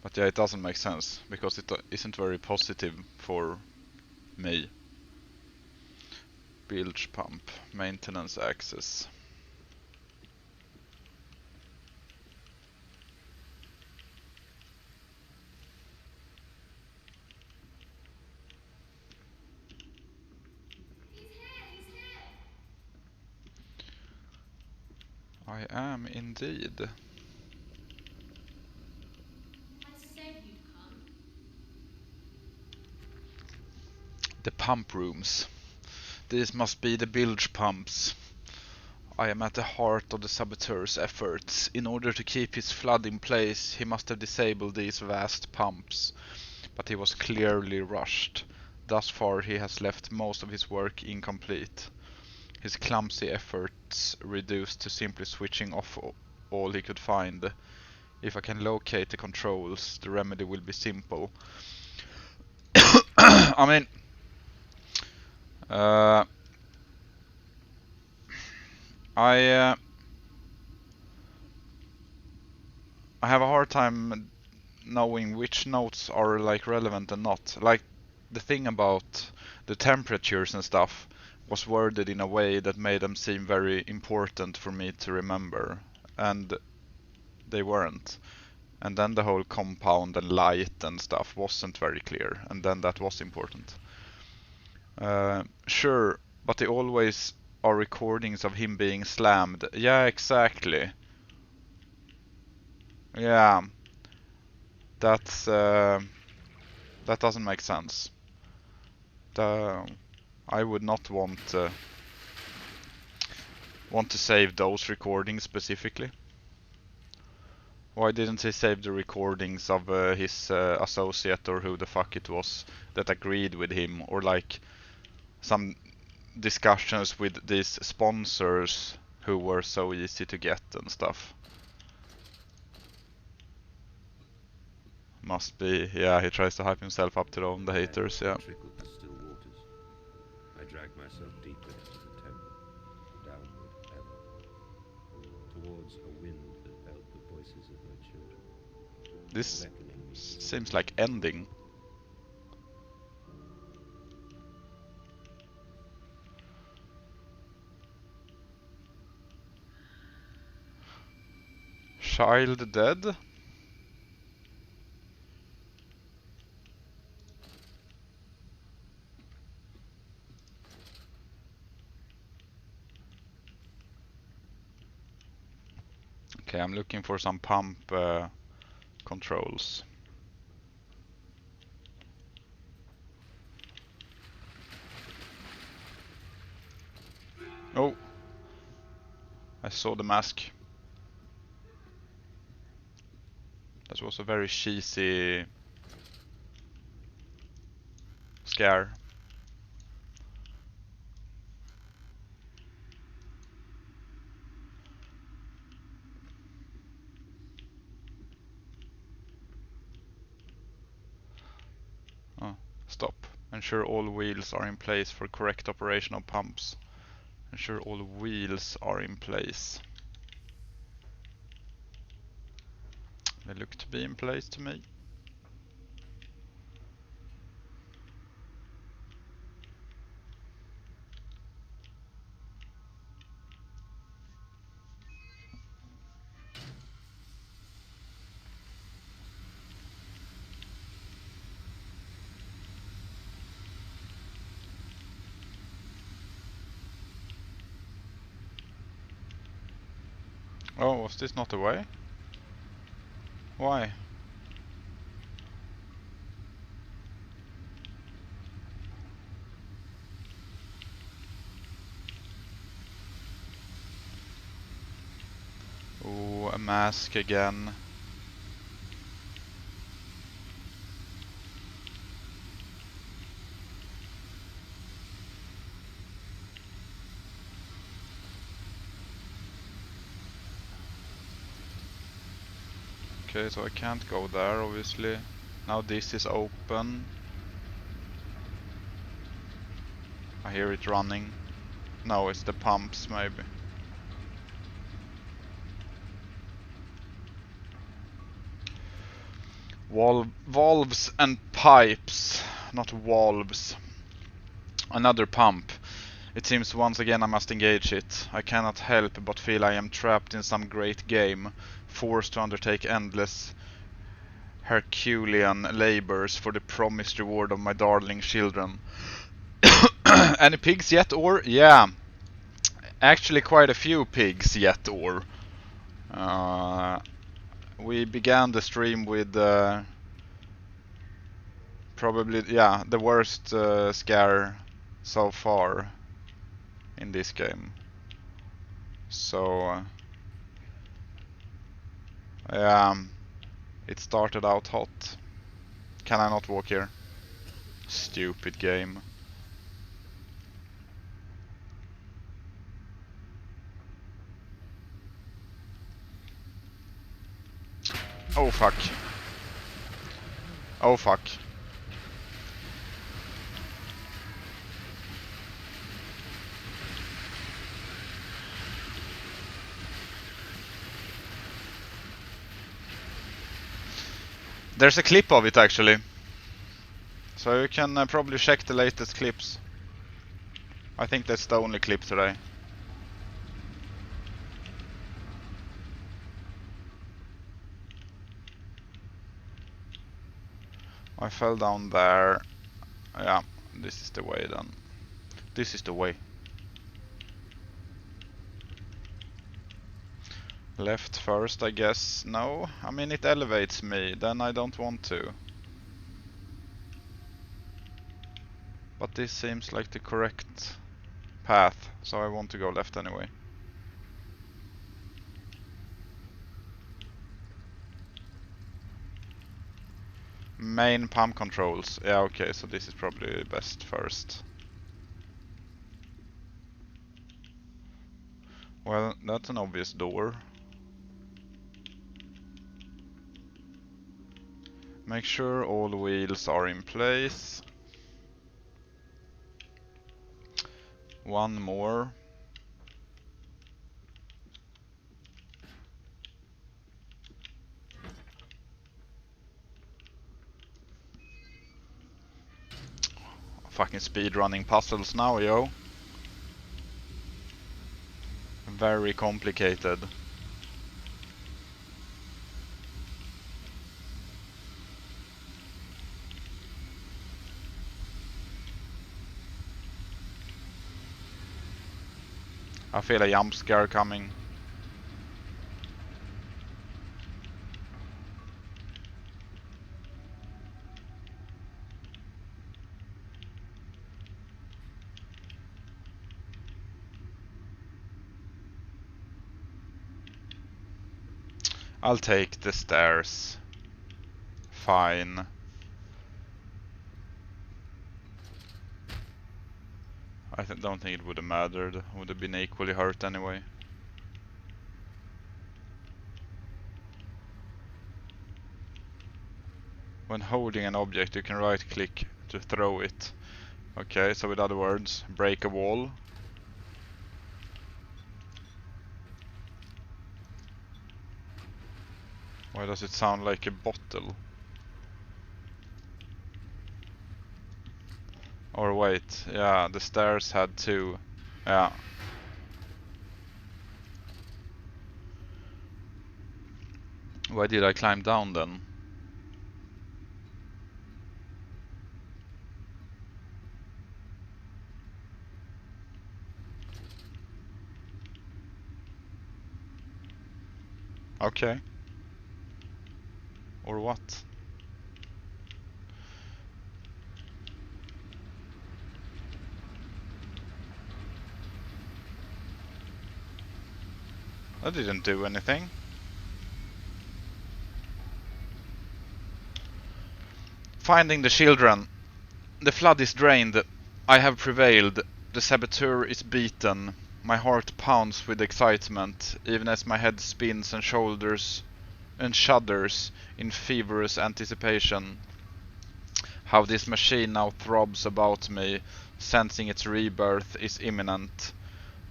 But yeah, it doesn't make sense, because it isn't very positive for me. Bilge pump, maintenance access. He's here, he's here. I am indeed. I said you'd come. The pump rooms. These must be the bilge pumps. I am at the heart of the saboteur's efforts. In order to keep his flood in place, he must have disabled these vast pumps. But he was clearly rushed. Thus far he has left most of his work incomplete. His clumsy efforts reduced to simply switching off all he could find. If I can locate the controls, the remedy will be simple. I mean, I have a hard time knowing which notes are like relevant and not. Like the thing about the temperatures and stuff was worded in a way that made them seem very important for me to remember, and they weren't. And then the whole compound and light and stuff wasn't very clear, and then that was important. Sure, but they always are recordings of him being slammed. Yeah, exactly. Yeah, that's that doesn't make sense. I would not want to save those recordings specifically. Why didn't he save the recordings of his associate, or who the fuck it was, that agreed with him, or like some discussions with these sponsors who were so easy to get and stuff? Must be, yeah, he tries to hype himself up to the haters, yeah. Trickled the still waters. I dragged myself deeper into the temple, downward ever, towards a wind that held the voices of my children, This beckoning me to seems like ending. Child dead? Okay, I'm looking for some pump controls. Oh, I saw the mask. That was a very cheesy scare. Oh, stop. Ensure all wheels are in place for correct operation of pumps. Ensure all wheels are in place. They look to be in place to me. Oh, was this not the way? Why? Oh, a mask again. Okay, so I can't go there, obviously. Now this is open. I hear it running. No, it's the pumps, maybe. Valves and pipes, not valves. Another pump. It seems once again I must engage it. I cannot help but feel I am trapped in some great game, forced to undertake endless Herculean labors for the promised reward of my darling children. Any pigs yet, or? Yeah, actually quite a few pigs yet, or. We began the stream with probably, yeah, the worst scare so far in this game. So, yeah, it started out hot. Can I not walk here? Stupid game. Oh fuck. Oh fuck. There's a clip of it actually. So you can probably check the latest clips. I think that's the only clip today. I fell down there. Yeah, this is the way then. This is the way. Left first, I guess. No, I mean it elevates me, then I don't want to. But this seems like the correct path, so I want to go left anyway. Main pump controls. Yeah, okay, so this is probably best first. Well, that's an obvious door. Make sure all wheels are in place. One more. Fucking speedrunning puzzles now, yo. Very complicated. I feel a jump scare coming. I'll take the stairs. Fine. I don't think it would have mattered. Would have been equally hurt anyway. When holding an object, you can right click to throw it. Okay, so with other words, break a wall. Why does it sound like a bottle? Or wait, yeah, the stairs had two. Yeah. Why did I climb down then? Okay. Or what? I didn't do anything. Finding the children. The flood is drained. I have prevailed. The saboteur is beaten. My heart pounds with excitement, even as my head spins and shoulders and shudders in feverish anticipation. How this machine now throbs about me, sensing its rebirth is imminent.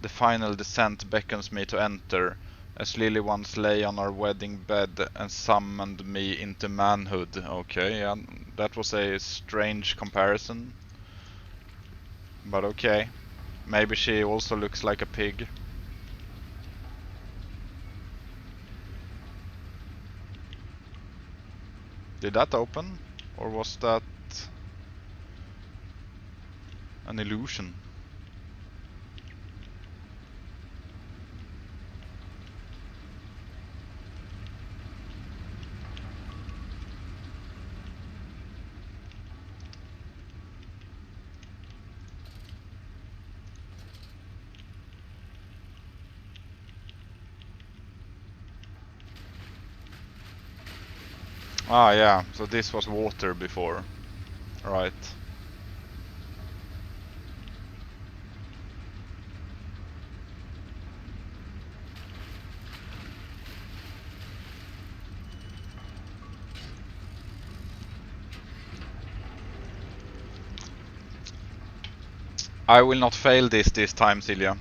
The final descent beckons me to enter, as Lily once lay on our wedding bed and summoned me into manhood. Okay, yeah, that was a strange comparison. But okay. Maybe she also looks like a pig. Did that open? Or was that an illusion? Ah, yeah, so this was water before. Right. I will not fail this time, Celia.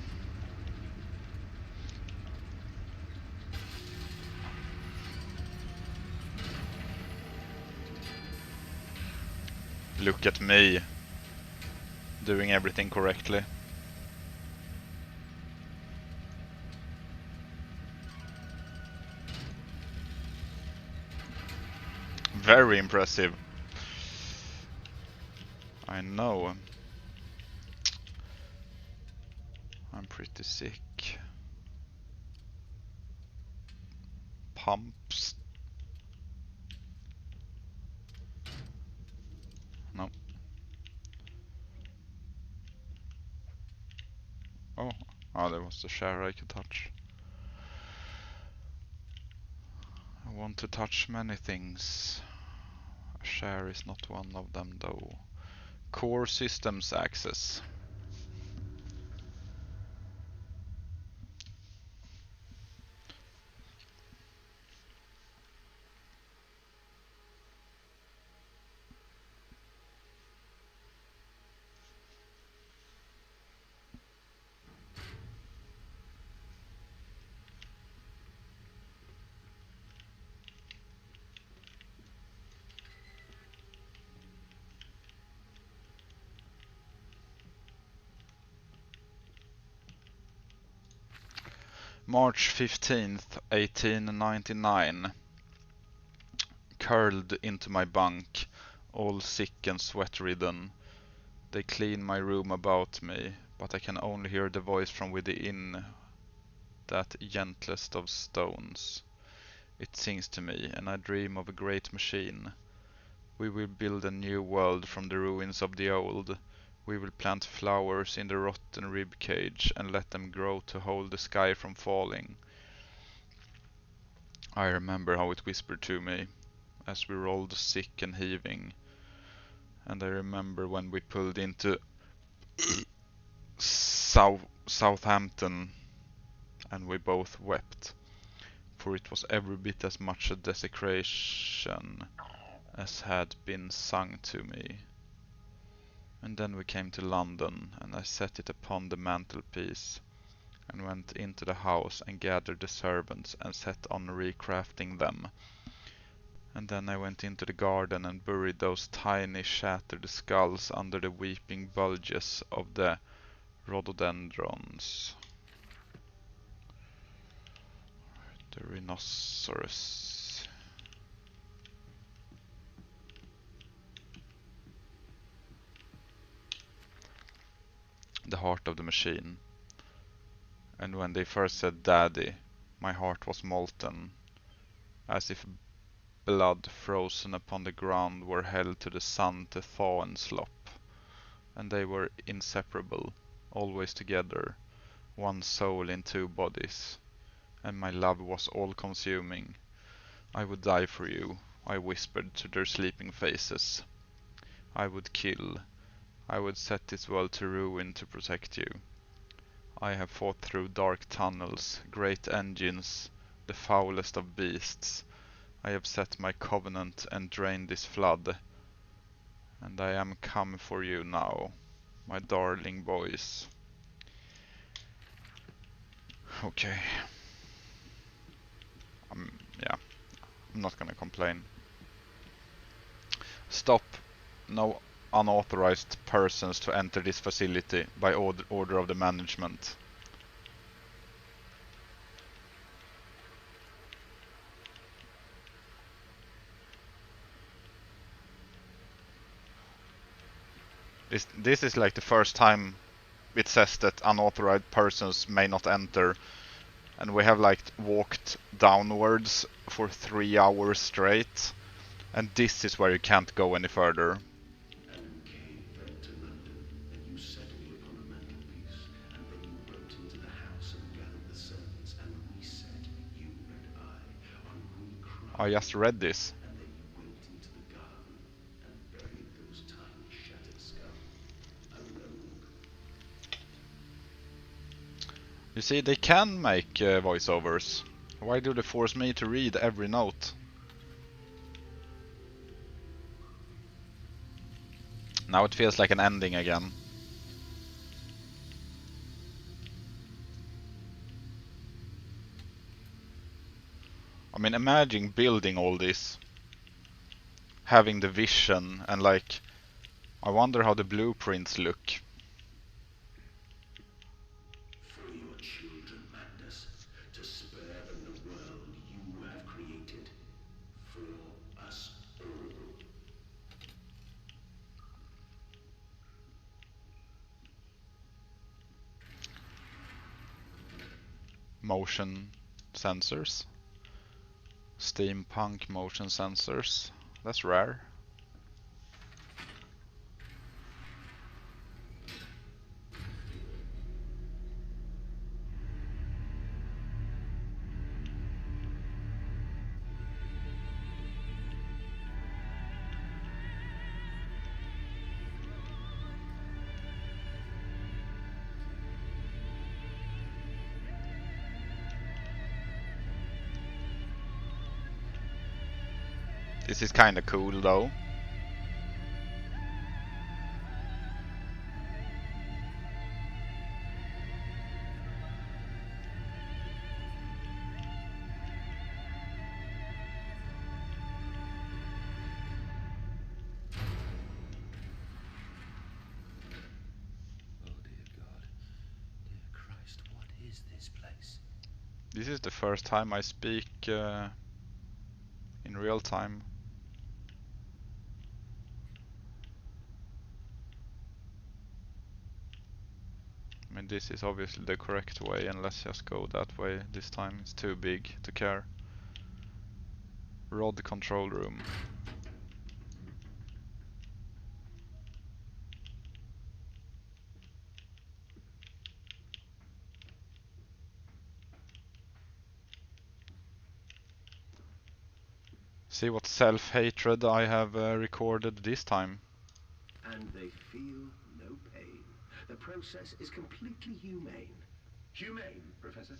Look at me. Doing everything correctly. Very impressive. I know. I'm pretty sick. Pumps. No. Oh. Oh, there was the share I could touch. I want to touch many things. A share is not one of them though. Core systems access. March 15th, 1899. Curled into my bunk, all sick and sweat-ridden. They clean my room about me, but I can only hear the voice from within, that gentlest of stones. It sings to me, and I dream of a great machine. We will build a new world from the ruins of the old. We will plant flowers in the rotten rib cage and let them grow to hold the sky from falling. I remember how it whispered to me as we rolled sick and heaving. And I remember when we pulled into Southampton and we both wept, for it was every bit as much a desecration as had been sung to me. And then we came to London, and I set it upon the mantelpiece, and went into the house and gathered the servants and set on recrafting them. And then I went into the garden and buried those tiny shattered skulls under the weeping bulges of the rhododendrons. The rhinoceros. The heart of the machine. And when they first said daddy, my heart was molten. as if blood frozen upon the ground were held to the sun to thaw and slop, and they were inseparable, always together, one soul in two bodies, and my love was all-consuming. I would die for you, I whispered to their sleeping faces. I would kill. I would set this world to ruin to protect you. I have fought through dark tunnels, great engines, the foulest of beasts. I have set my covenant and drained this flood. And I am come for you now, my darling boys. Okay. Yeah, I'm not gonna complain. Stop. No unauthorized persons to enter this facility by order of the management. This is like the first time it says that unauthorized persons may not enter, and we have like walked downwards for 3 hours straight, and this is where you can't go any further. And came then to London, and you set me upon a mantelpiece, and then you went into the house and gathered the servants, and we sat, you and I, on green I cry. just read this. And then you went into the garden and buried those tiny shattered skulls alone. You see, they can make voiceovers. Why do they force me to read every note? Now it feels like an ending again. I mean, imagine building all this, having the vision, and like, I wonder how the blueprints look. For your children, Magnus, to spare them the world you have created. For us all. Motion sensors. Steampunk motion sensors. That's rare. This is kinda cool though. Oh dear God. Dear Christ, what is this place? This is the first time I speak in real time. I mean, this is obviously the correct way, and let's just go that way this time. It's too big to care. Rod control room. See what self-hatred I have recorded this time. And they feel no pain. The process is completely humane. Humane, Professor?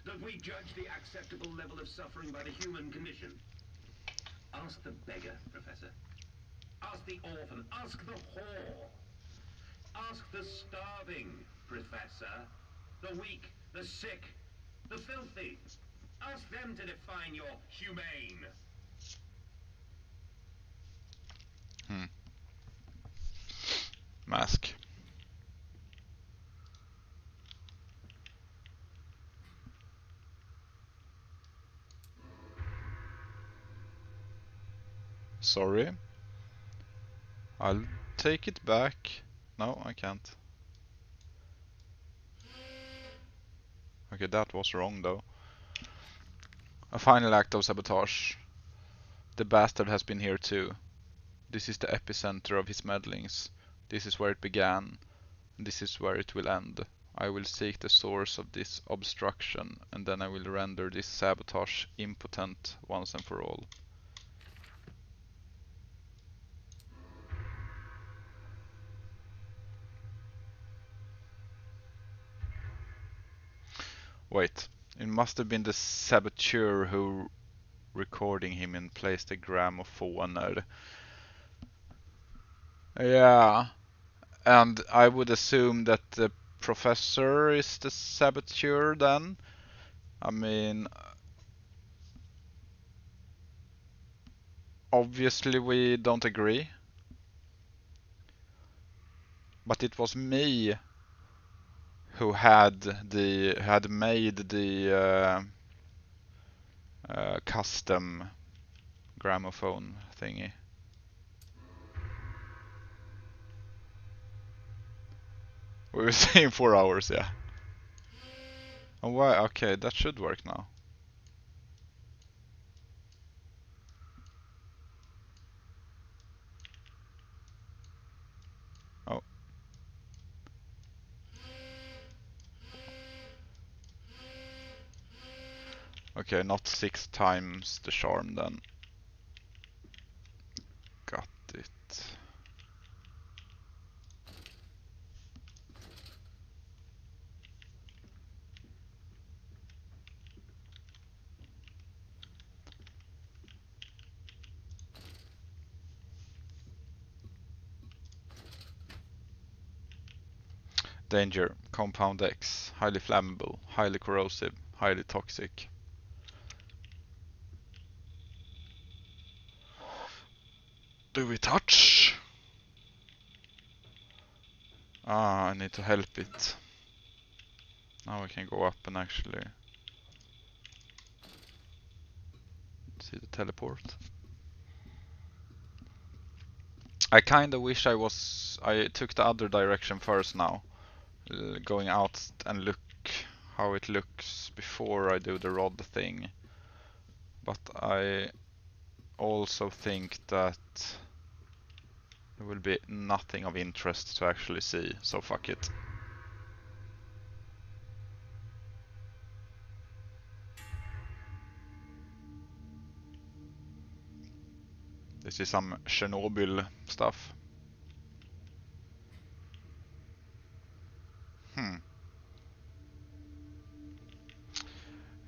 Don't we judge the acceptable level of suffering by the human condition? Ask the beggar, Professor. Ask the orphan. Ask the whore. Ask the starving, Professor. The weak, the sick, the filthy. Ask them to define your humane. Mask. Sorry. I'll take it back. No, I can't. Okay, that was wrong though. A final act of sabotage. The bastard has been here too. This is the epicenter of his meddlings. This is where it began. This is where it will end. I will seek the source of this obstruction, and then I will render this sabotage impotent once and for all. Wait, it must have been the saboteur who recording him and placed the gramophoner. Yeah, and I would assume that the professor is the saboteur then. I mean, obviously we don't agree. But it was me who had made the custom gramophone thingy. We were saying 4 hours, yeah. Oh, why? Okay, that should work now. Oh. Okay, not 6 times the charm then. Got it. Danger. Compound X. Highly flammable. Highly corrosive. Highly toxic. Do we touch? Ah, I need to help it. Now I can go up and actually see the teleport. I kinda wish I took the other direction first now. Going out and look how it looks before I do the rod thing. But I also think that there will be nothing of interest to actually see, so fuck it. This is some Chernobyl stuff.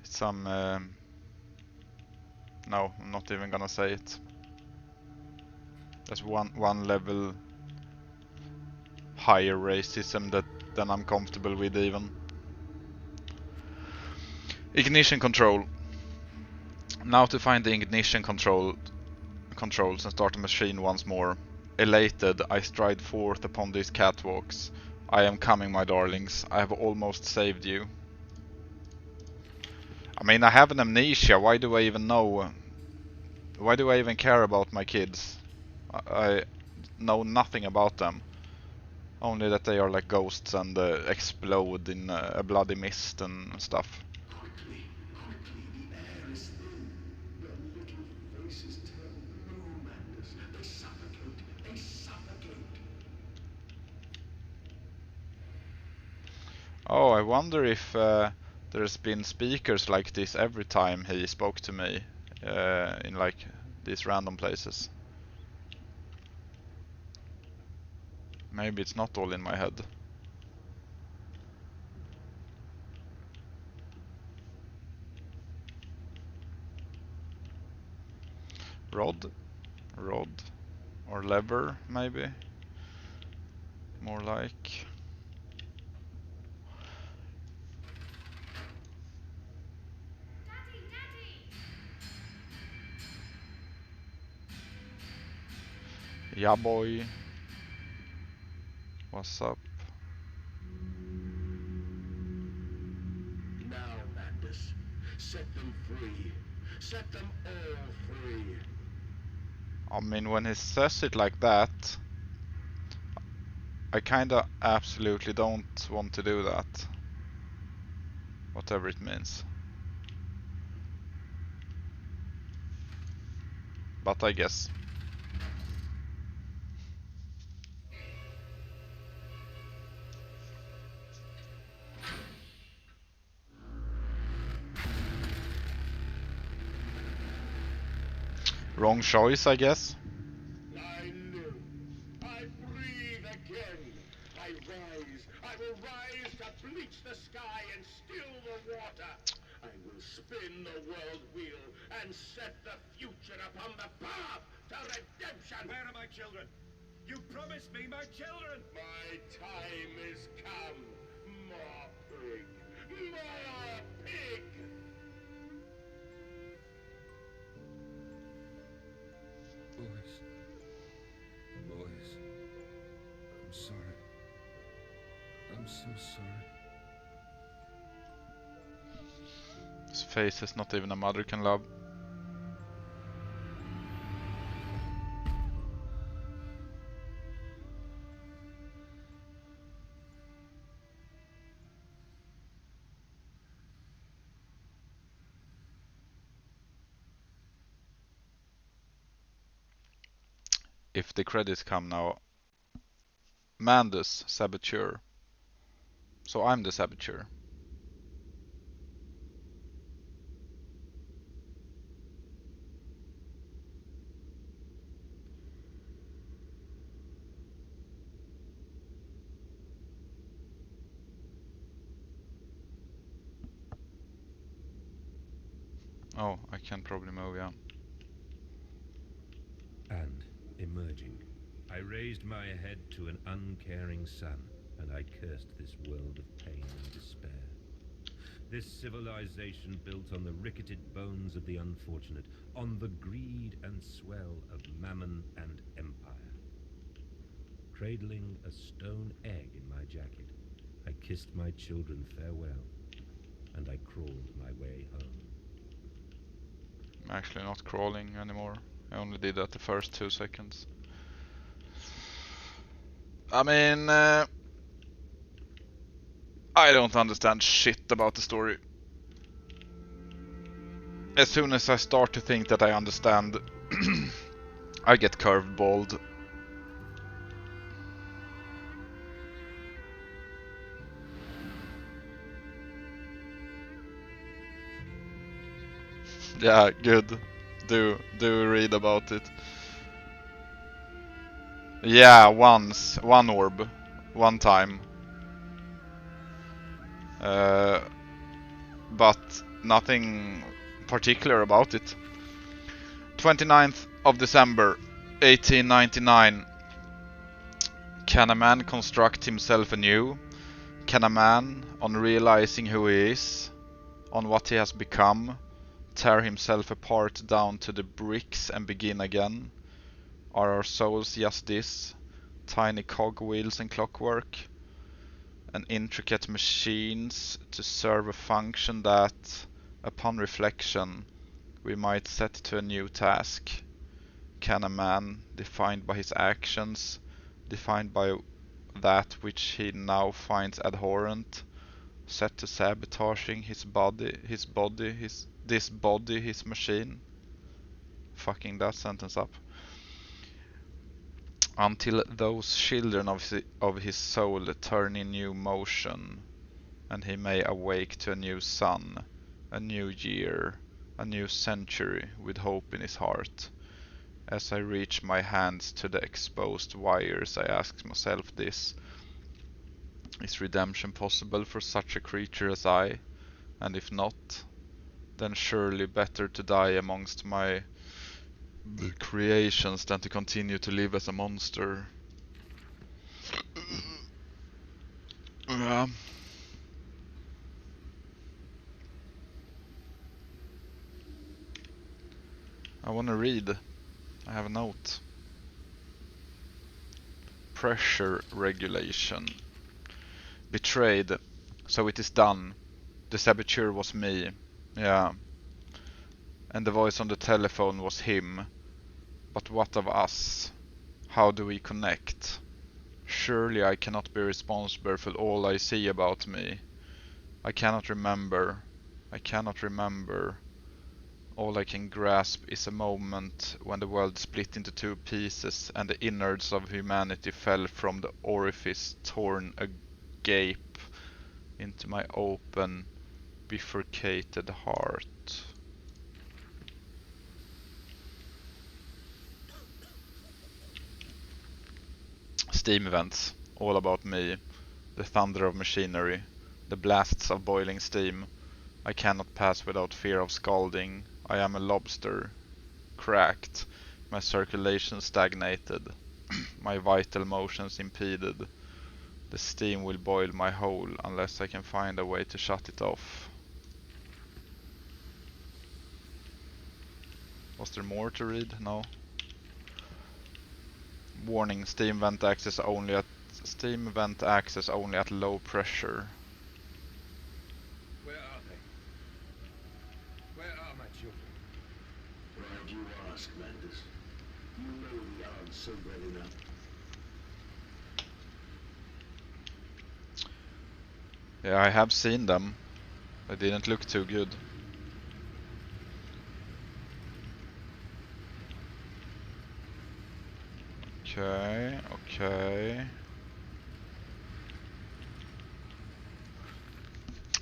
It's some... no, I'm not even gonna say it. There's one level higher racism than I'm comfortable with even. Ignition control. Now to find the ignition controls and start the machine once more. Elated, I stride forth upon these catwalks. I am coming, my darlings. I have almost saved you. I mean, I have an amnesia. Why do I even know? Why do I even care about my kids? I know nothing about them. Only that they are like ghosts and explode in a bloody mist and stuff. Quickly, the air is thin. Their little faces turn blue, Mandus. They suffocate. Oh, I wonder if there's been speakers like this every time he spoke to me in like these random places. Maybe it's not all in my head. Rod, or lever, maybe. More like. Daddy! Yeah, boy. What's up? Now, Mandus, set them free. Set them all free. I mean, when he says it like that, I kinda absolutely don't want to do that. Whatever it means. but I guess. Wrong choice, I guess. I live. I breathe again. I rise. I will rise to bleach the sky and still the water. I will spin the world wheel and set the future upon the path to redemption. Where are my children? You promised me my children! My time is come. More pig. More pig. Boys, I'm sorry. I'm so sorry. His face is not even a mother can love. If the credits come now. Mandus, Saboteur. So I'm the Saboteur. Oh, I can probably move, yeah. And, emerging, I raised my head to an uncaring sun, and I cursed this world of pain and despair. This civilization built on the ricketed bones of the unfortunate, on the greed and swell of mammon and empire. Cradling a stone egg in my jacket, I kissed my children farewell, and I crawled my way home. I'm actually not crawling anymore. I only did that the first 2 seconds. I mean, I don't understand shit about the story. As soon as I start to think that I understand, I get curveballed. Yeah, good. Do read about it. Yeah, once, one orb, one time. But nothing particular about it. 29th of December, 1899. Can a man construct himself anew? Can a man, on realizing who he is, on what he has become, tear himself apart down to the bricks and begin again? Are our souls just this? Tiny cogwheels and clockwork? And intricate machines to serve a function that, upon reflection, we might set to a new task? Can a man, defined by his actions, defined by that which he now finds abhorrent, set to sabotaging his machine? Fucking that sentence up. Until those children of his soul turn in new motion, and he may awake to a new sun, a new year, a new century with hope in his heart. As I reach my hands to the exposed wires, I ask myself this: is redemption possible for such a creature as I? And if not, then surely better to die amongst my creations than to continue to live as a monster. Yeah. I wanna read. I have a note. Pressure regulation. Betrayed. So it is done. The saboteur was me. Yeah. And the voice on the telephone was him. But what of us? How do we connect? Surely I cannot be responsible for all I see about me. I cannot remember. I cannot remember. All I can grasp is a moment when the world split into two pieces and the innards of humanity fell from the orifice torn agape into my open, bifurcated heart. Steam events, all about me. The thunder of machinery, the blasts of boiling steam. I cannot pass without fear of scalding. I am a lobster. Cracked. My circulation stagnated. My vital motions impeded. The steam will boil my hole unless I can find a way to shut it off. Was there more to read? No. Warning, steam vent access only at low pressure. Where are they? Where are my children? Glad you ask, Mandus. You know the answer well enough. Yeah, I have seen them. They didn't look too good. Okay.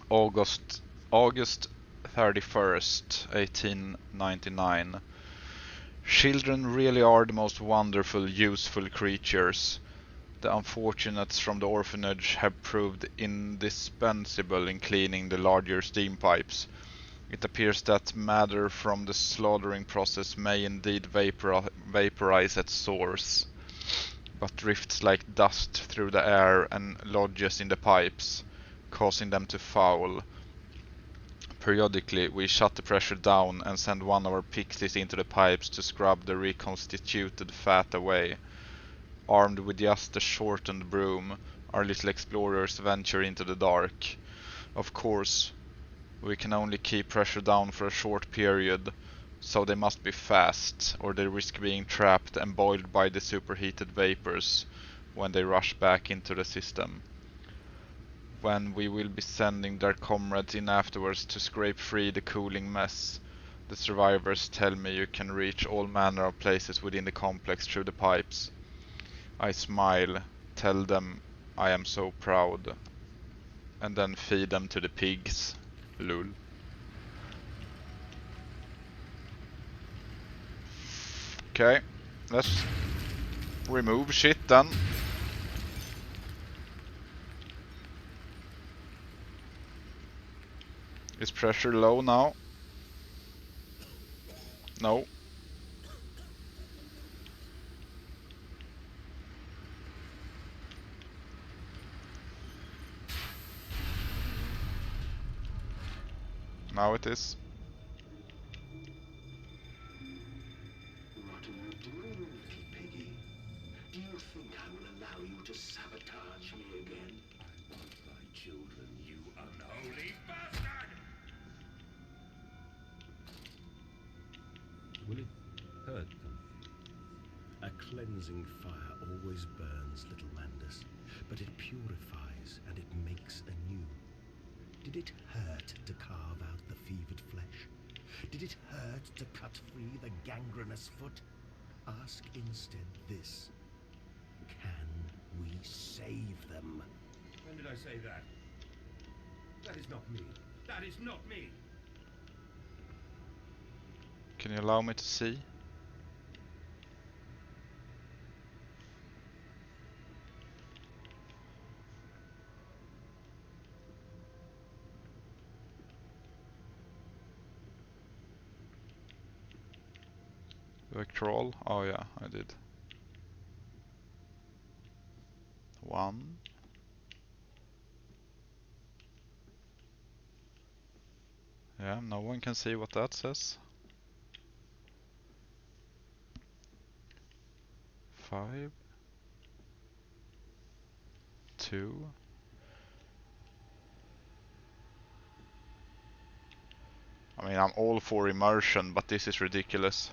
August 31st, 1899. Children really are the most wonderful, useful creatures. The unfortunates from the orphanage have proved indispensable in cleaning the larger steam pipes. It appears that matter from the slaughtering process may indeed vaporize at source, but drifts like dust through the air and lodges in the pipes, causing them to foul. Periodically, we shut the pressure down and send one of our pixies into the pipes to scrub the reconstituted fat away. Armed with just a shortened broom, our little explorers venture into the dark. Of course, we can only keep pressure down for a short period, so they must be fast, or they risk being trapped and boiled by the superheated vapors when they rush back into the system. When we will be sending their comrades in afterwards to scrape free the cooling mess, the survivors tell me you can reach all manner of places within the complex through the pipes. I smile, tell them I am so proud, and then feed them to the pigs. Lol. Okay, let's remove shit then. Is pressure low now? No. Now it is. What are you doing, little piggy? Do you think I will allow you to sabotage me again? I want my children, you unholy bastard! Will it hurt them? A cleansing fire always burns, little Mandus, but it purifies and it makes anew. Did it hurt to carve out the fevered flesh? Did it hurt to cut free the gangrenous foot? Ask instead this. Can we save them? When did I say that? That is not me. That is not me! Can you allow me to see? Do I crawl? Oh yeah, I did. 1. Yeah, no one can see what that says. 5. 2. I mean, I'm all for immersion, but this is ridiculous.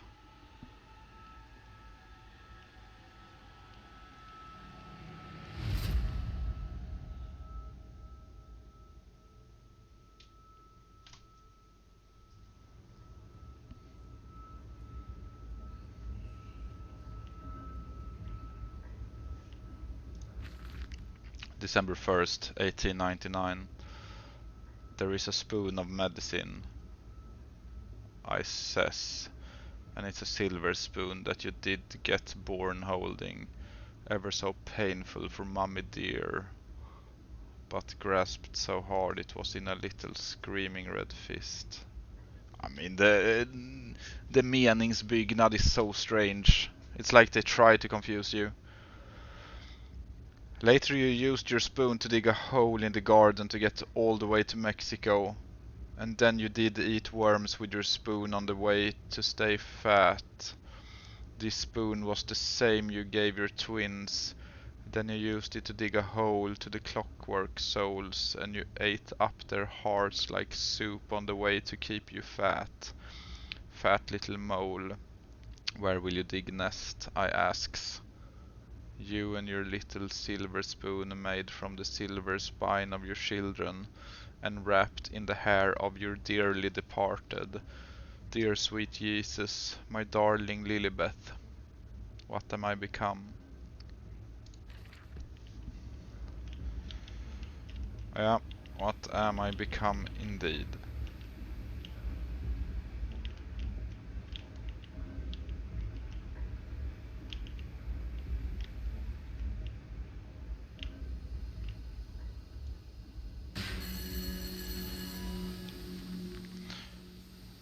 December 1st, 1899. There is a spoon of medicine, I says, and it's a silver spoon that you did get born holding. Ever so painful for mummy dear, but grasped so hard it was in a little screaming red fist. I mean, the meningsbyggnad is so strange. It's like they try to confuse you. Later you used your spoon to dig a hole in the garden to get all the way to Mexico. And then you did eat worms with your spoon on the way to stay fat. This spoon was the same you gave your twins. Then you used it to dig a hole to the clockwork souls, and you ate up their hearts like soup on the way to keep you fat. Fat little mole, where will you dig nest, I asks. You and your little silver spoon made from the silver spine of your children, and wrapped in the hair of your dearly departed. Dear sweet Jesus, my darling Lilibeth, what am I become? Yeah, what am I become indeed?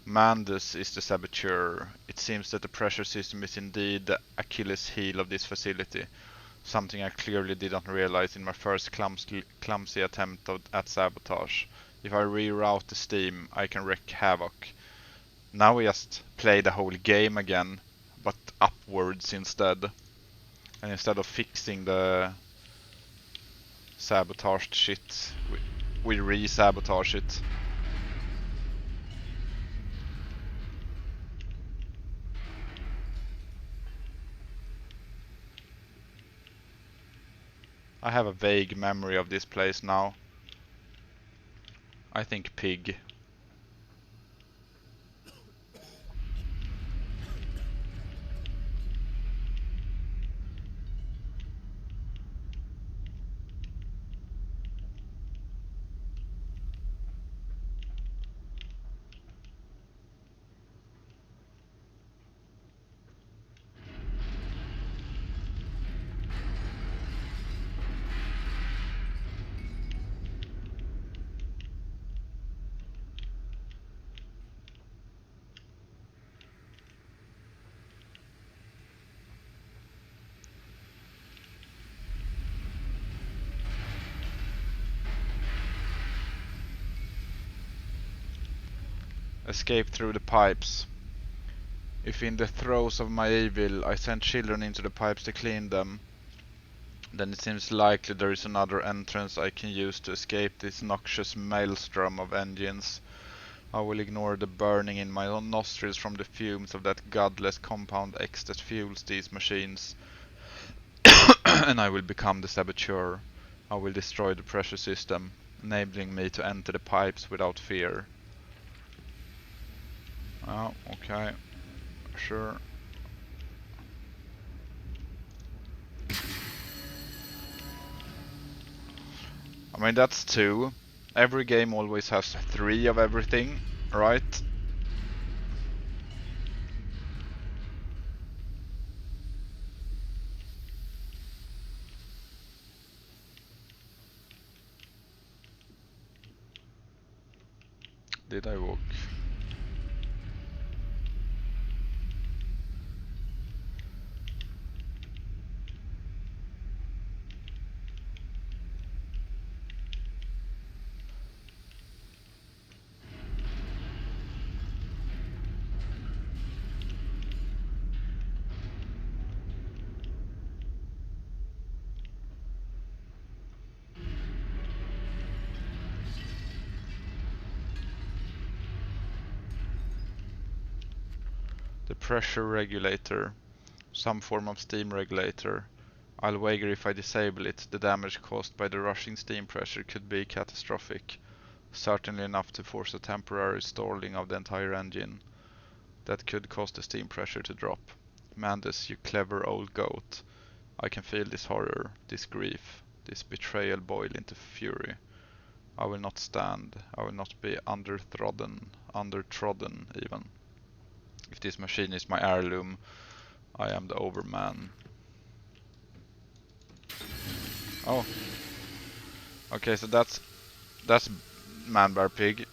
Mandus is the saboteur. It seems that the pressure system is indeed the Achilles heel of this facility. Something I clearly did not realize in my first clumsy attempt at sabotage. If I reroute the steam, I can wreak havoc. Now we just play the whole game again, but upwards instead. And instead of fixing the sabotaged shit, we re-sabotage it. I have a vague memory of this place now. I think pig. Escape through the pipes. If in the throes of my evil I send children into the pipes to clean them, then it seems likely there is another entrance I can use to escape this noxious maelstrom of engines. I will ignore the burning in my own nostrils from the fumes of that godless compound X that fuels these machines. And I will become the saboteur. I will destroy the pressure system, enabling me to enter the pipes without fear. Oh, okay. Sure. I mean, that's 2. Every game always has 3 of everything, right? Did I walk? The pressure regulator. Some form of steam regulator. I'll wager if I disable it, the damage caused by the rushing steam pressure could be catastrophic. Certainly enough to force a temporary stalling of the entire engine. That could cause the steam pressure to drop. Mandus, you clever old goat. I can feel this horror, this grief. This betrayal boil into fury. I will not stand. I will not be undertrodden even. If this machine is my heirloom, I am the overman. Oh. Okay, so that's Man Bear Pig.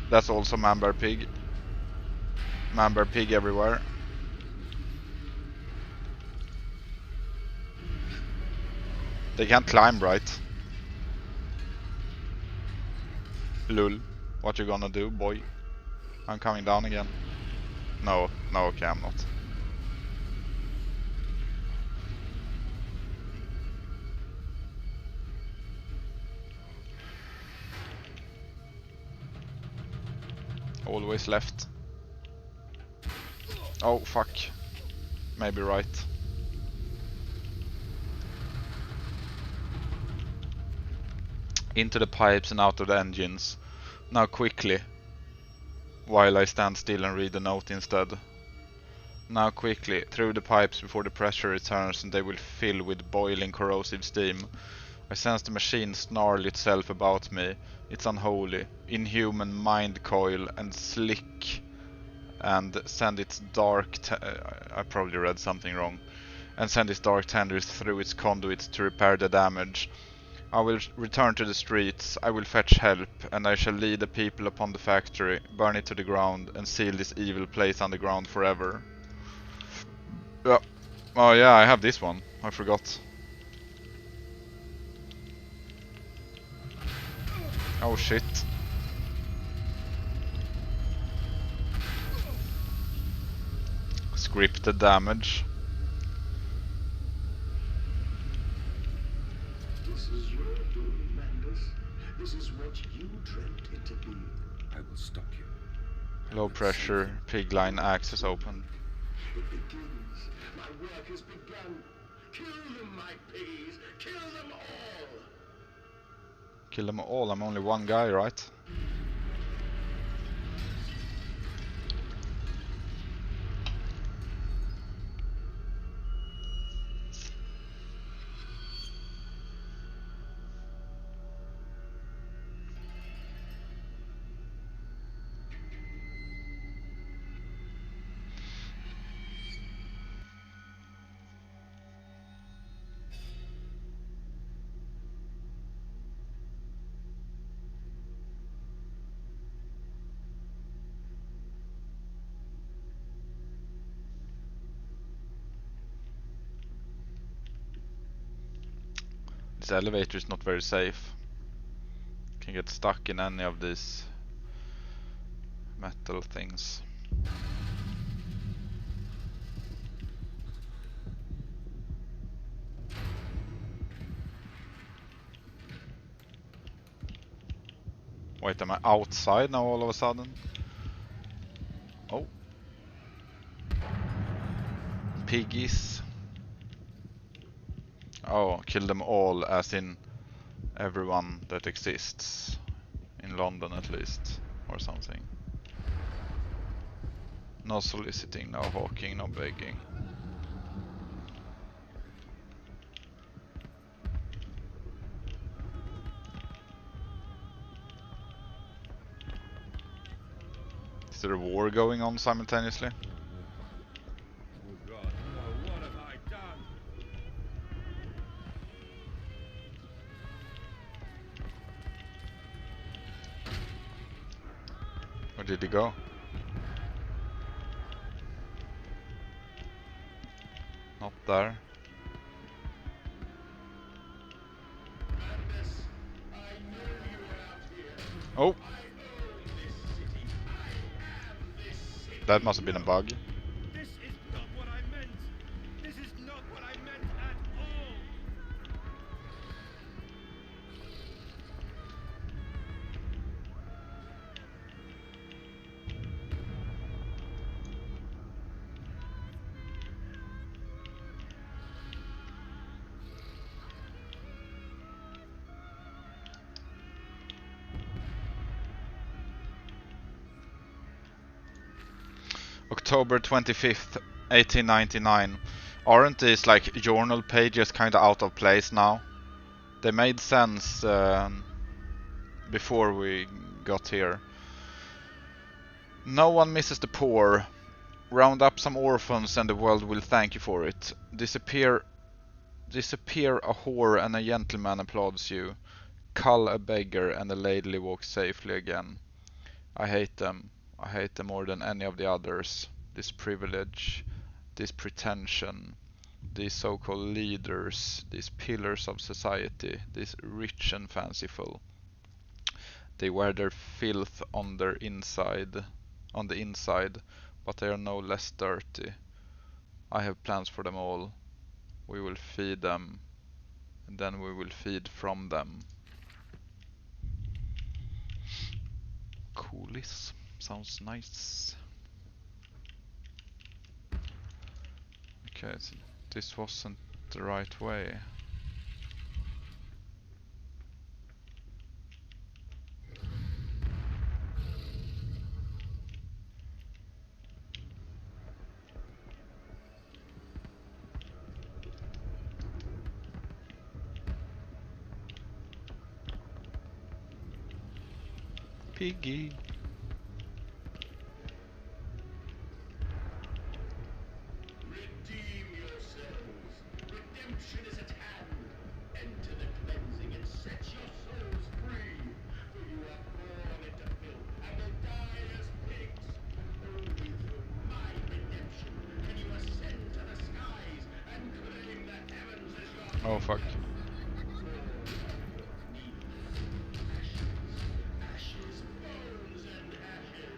That's also Man Bear Pig. Man Bear Pig everywhere. They can't climb, right? Lul. What you gonna do, boy? I'm coming down again. No, okay, I'm not. Always left. Oh, fuck. Maybe right. Into the pipes and out of the engines. Now quickly. While I stand still and read the note instead. Now quickly, through the pipes before the pressure returns and they will fill with boiling corrosive steam. I sense the machine snarl itself about me. It's unholy, inhuman mind coil and slick, and send its dark I probably read something wrong. And send its dark tendrils through its conduits to repair the damage. I will return to the streets, I will fetch help, and I shall lead the people upon the factory, burn it to the ground, and seal this evil place underground forever. Yeah. Oh yeah, I have this one. I forgot. Oh shit. Scripted damage. This is your doing, Mandus. This is what you dreamt it to be. I will stop you. I Low will pressure, save pig line access open. It begins. My work has begun. Kill them, my piggies. Kill them all. Kill them all, I'm only one guy, right? This elevator is not very safe. Can get stuck in any of these metal things. Wait, am I outside now all of a sudden? Oh. Piggies. Oh, kill them all as in everyone that exists. In London at least, or something. No soliciting, no hawking, no begging. Is there a war going on simultaneously? Oh God, no, what have I done? Where did he go? Not there. Mandus, I know you are out here. Oh, I own this city. I am this city. that must have been a bug. This is not what I meant. This is not what I meant at all. October 25th, 1899. Aren't these like journal pages kind of out of place now? They made sense before we got here. No one misses the poor. Round up some orphans and the world will thank you for it. Disappear a whore and a gentleman applauds you. Cull a beggar and a lady walks safely again. I hate them. I hate them more than any of the others. This privilege, this pretension, these so-called leaders, these pillars of society, these rich and fanciful. They wear their filth on the inside, but they are no less dirty. I have plans for them all. We will feed them, and then we will feed from them. Coolies. Sounds nice. Okay, so this wasn't the right way. Piggy. Redeem yourselves. Redemption is at hand. Enter the cleansing and set your souls free. For you are born into filth and will die as pigs. Only through my redemption can you ascend to the skies and claim the heavens as your home. Oh fuck. Ashes, bones, and ashes.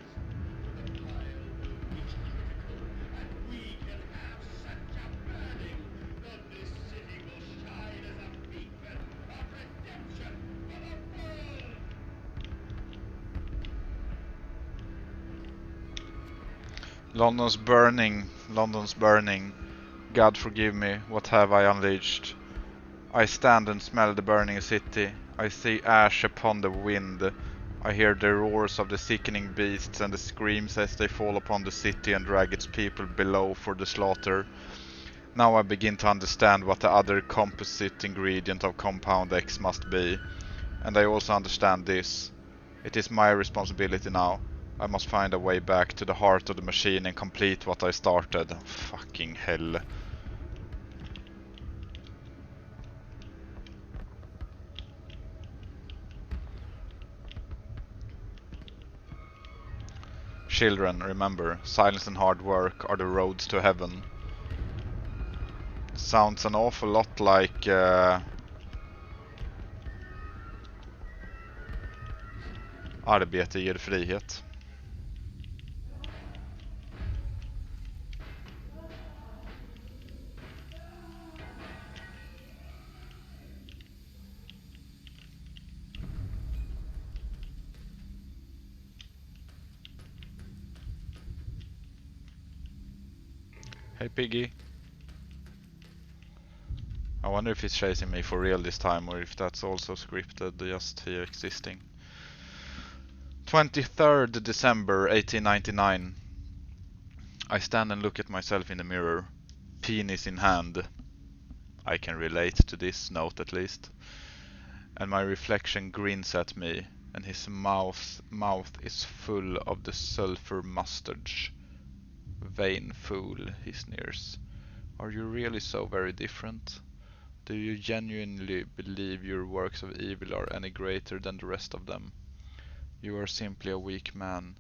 The pile will reach critical, and we can have such a burning that this city will shine as a beacon of redemption for the world. London's burning. London's burning. God forgive me, what have I unleashed? I stand and smell the burning city. I see ash upon the wind. I hear the roars of the sickening beasts and the screams as they fall upon the city and drag its people below for the slaughter. Now I begin to understand what the other composite ingredient of Compound X must be. And I also understand this. It is my responsibility now. I must find a way back to the heart of the machine and complete what I started. Fucking hell. Children, remember, silence and hard work are the roads to heaven. Sounds an awful lot like arbete ger frihet. Hey Piggy. I wonder if he's chasing me for real this time or if that's also scripted, just here existing. 23rd December 1899. I stand and look at myself in the mirror, penis in hand. I can relate to this note at least. And my reflection grins at me, and his mouth is full of the sulfur mustache. Vain fool, he sneers. Are you really so very different? Do you genuinely believe your works of evil are any greater than the rest of them? You are simply a weak man,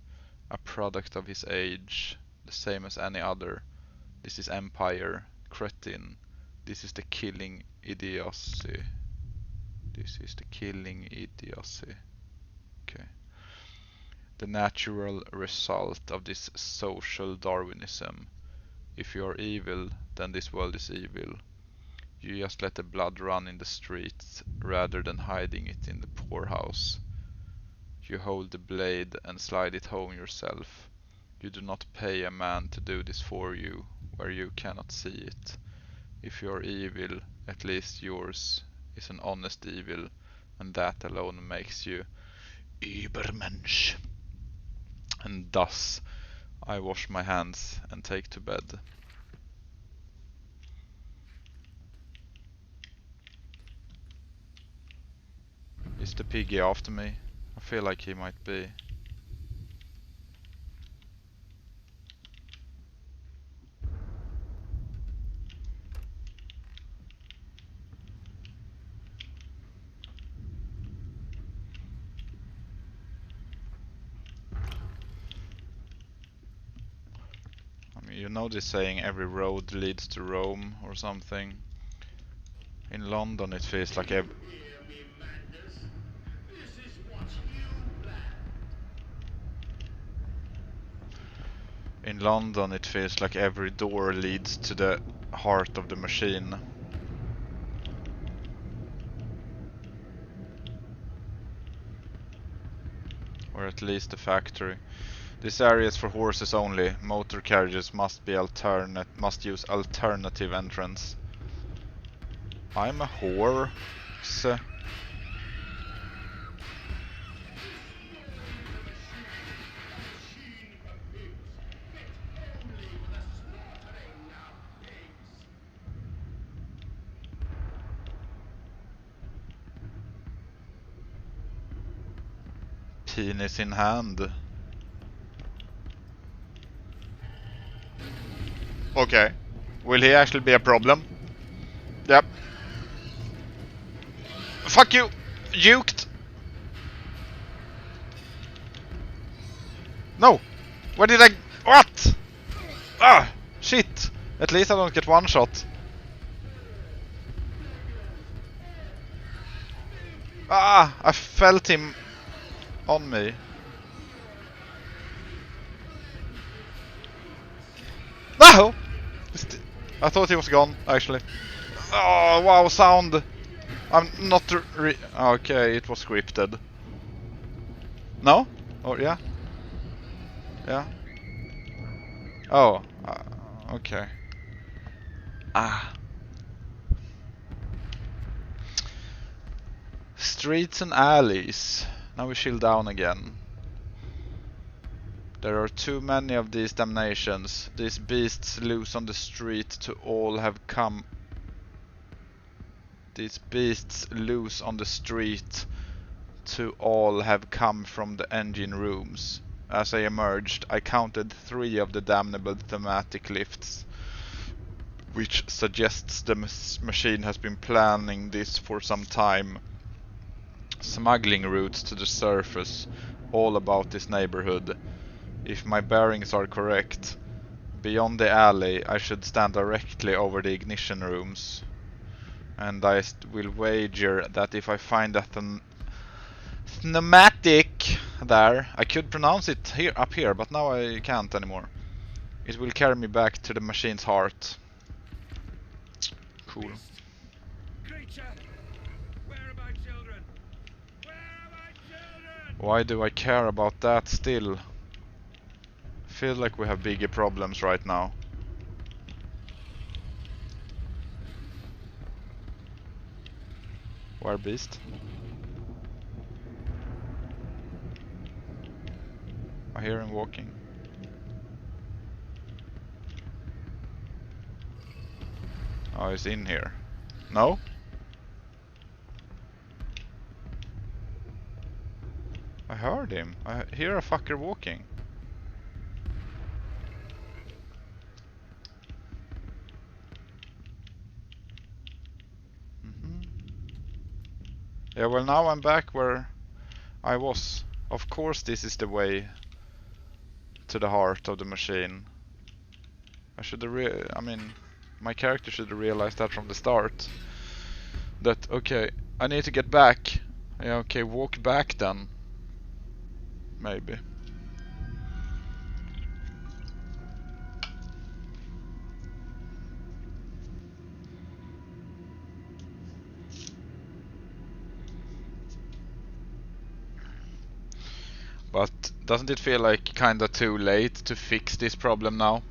a product of his age, the same as any other. This is empire, cretin. This is the killing idiocy. This is the killing idiocy. Okay. The natural result of this social Darwinism. If you are evil, then this world is evil. You just let the blood run in the streets rather than hiding it in the poorhouse. You hold the blade and slide it home yourself. You do not pay a man to do this for you, where you cannot see it. If you are evil, at least yours is an honest evil, and that alone makes you Übermensch. And thus I wash my hands and take to bed. the piggy after me? I feel like he might be. I mean, you know this saying, every road leads to Rome or something. In London it feels like Hear me, madness. This is what you planned. in London it feels like every door leads to the heart of the machine. Or at least the factory. This area is for horses only. Motor carriages must use alternative entrance. I'm a horse. Penis in hand. Okay. Will he actually be a problem? Yep. Fuck you! Juked! No! Where did I... What? Ah! Shit! At least I don't get one shot. Ah! I felt him on me. No! I thought he was gone, actually. Oh, wow, sound! I'm not okay, it was scripted. No? Oh, yeah? Yeah? Oh, okay. Ah. Streets and alleys. Now we chill down again. There are too many of these damnations. These beasts loose on the street to all have come. These beasts loose on the street to all have come from the engine rooms. As I emerged, I counted 3 of the damnable thematic lifts, which suggests the machine has been planning this for some time. Smuggling routes to the surface, all about this neighborhood. If my bearings are correct, beyond the alley I should stand directly over the ignition rooms. And I will wager that if I find a pneumatic there, I could pronounce it here up here, but now I can't anymore. It will carry me back to the machine's heart. Cool. Creature! Where are my children? Where are my children? Why do I care about that still? I feel like we have bigger problems right now. Where beast? I hear him walking. Oh, he's in here. No? I heard him. I hear a fucker walking. Yeah, well now I'm back where I was. Of course this is the way to the heart of the machine. I mean, my character should have realized that from the start. That, okay, I need to get back. Yeah, okay, walk back then. Maybe. But doesn't it feel like kinda too late to fix this problem now?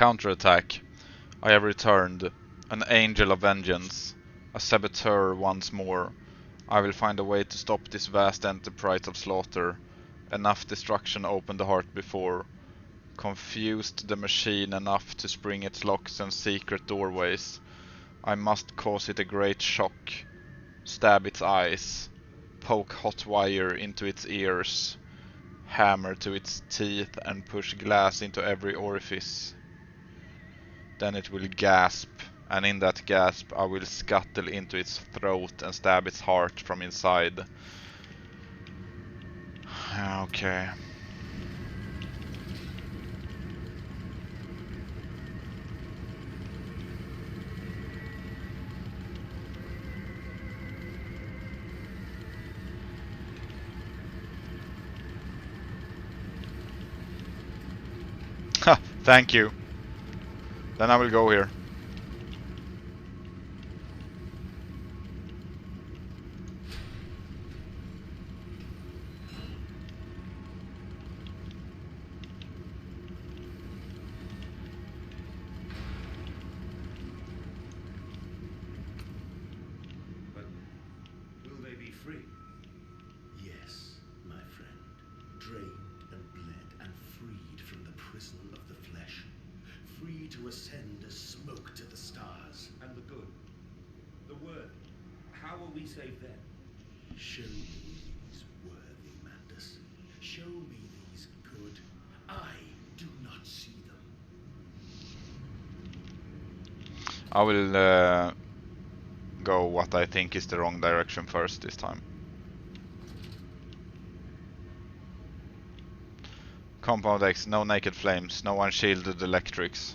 Counterattack. I have returned, an angel of vengeance, a saboteur once more. I will find a way to stop this vast enterprise of slaughter. Enough destruction opened the heart before, confused the machine enough to spring its locks and secret doorways. I must cause it a great shock, stab its eyes, poke hot wire into its ears, hammer to its teeth and push glass into every orifice. Then it will gasp, and in that gasp I will scuttle into its throat and stab its heart from inside. Okay. Ha, thank you. Then I will go here. But will they be free? Yes, my friend. Drained and bled and freed from the prison of the flesh. Free to ascend as smoke to the stars. And the good? The worthy? How will we save them? Show me these worthy, Mandus. Show me these good. I do not see them. I will go what I think is the wrong direction first this time. Compound X, no naked flames, no unshielded electrics.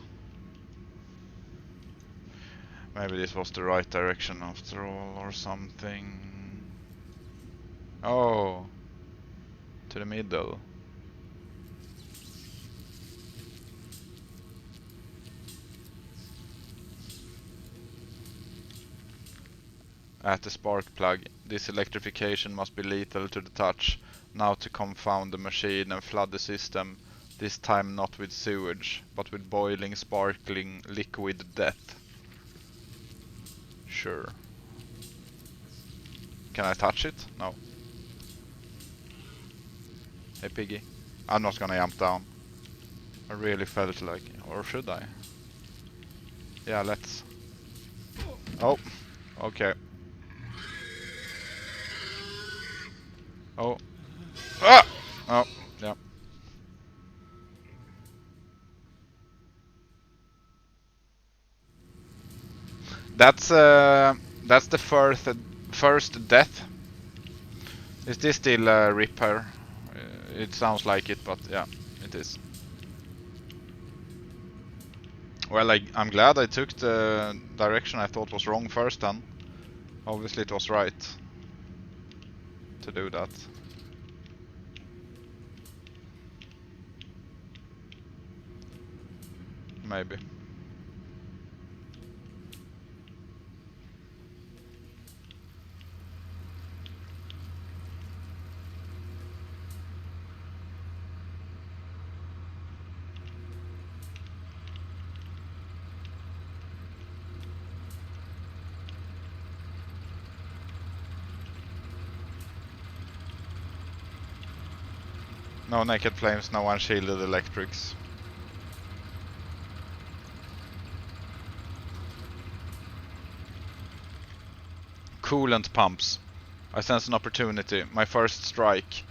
Maybe this was the right direction after all, or something. Oh, to the middle. At the spark plug, this electrification must be lethal to the touch. Now to confound the machine and flood the system, this time not with sewage, but with boiling, sparkling, liquid death. Sure. Can I touch it? No. Hey piggy. I'm not gonna jump down. I really felt like... or should I? Yeah, let's. Oh, okay. Oh. Ah! Oh, yeah. That's the first death. Is this still repair? It sounds like it, but yeah, it is. Well, I'm glad I took the direction I thought was wrong first then. Obviously it was right to do that. Maybe. No naked flames, no unshielded electrics. Coolant pumps. I sense an opportunity. My first strike.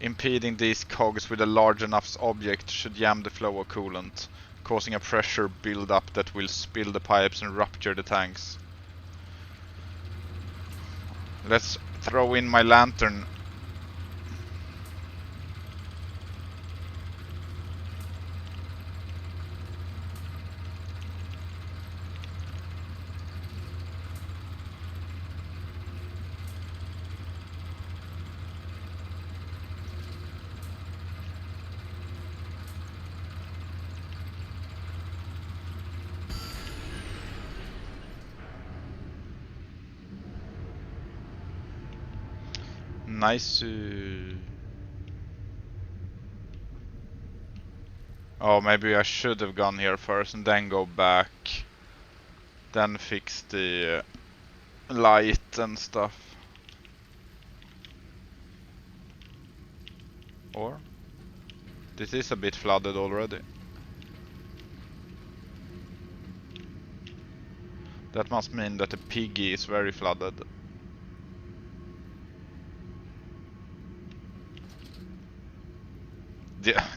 Impeding these cogs with a large enough object should jam the flow of coolant, causing a pressure build-up that will spill the pipes and rupture the tanks. Let's throw in my lantern. Nice. Oh, maybe I should have gone here first and then go back. Then fix the light and stuff. Or? This is a bit flooded already. That must mean that the piggy is very flooded.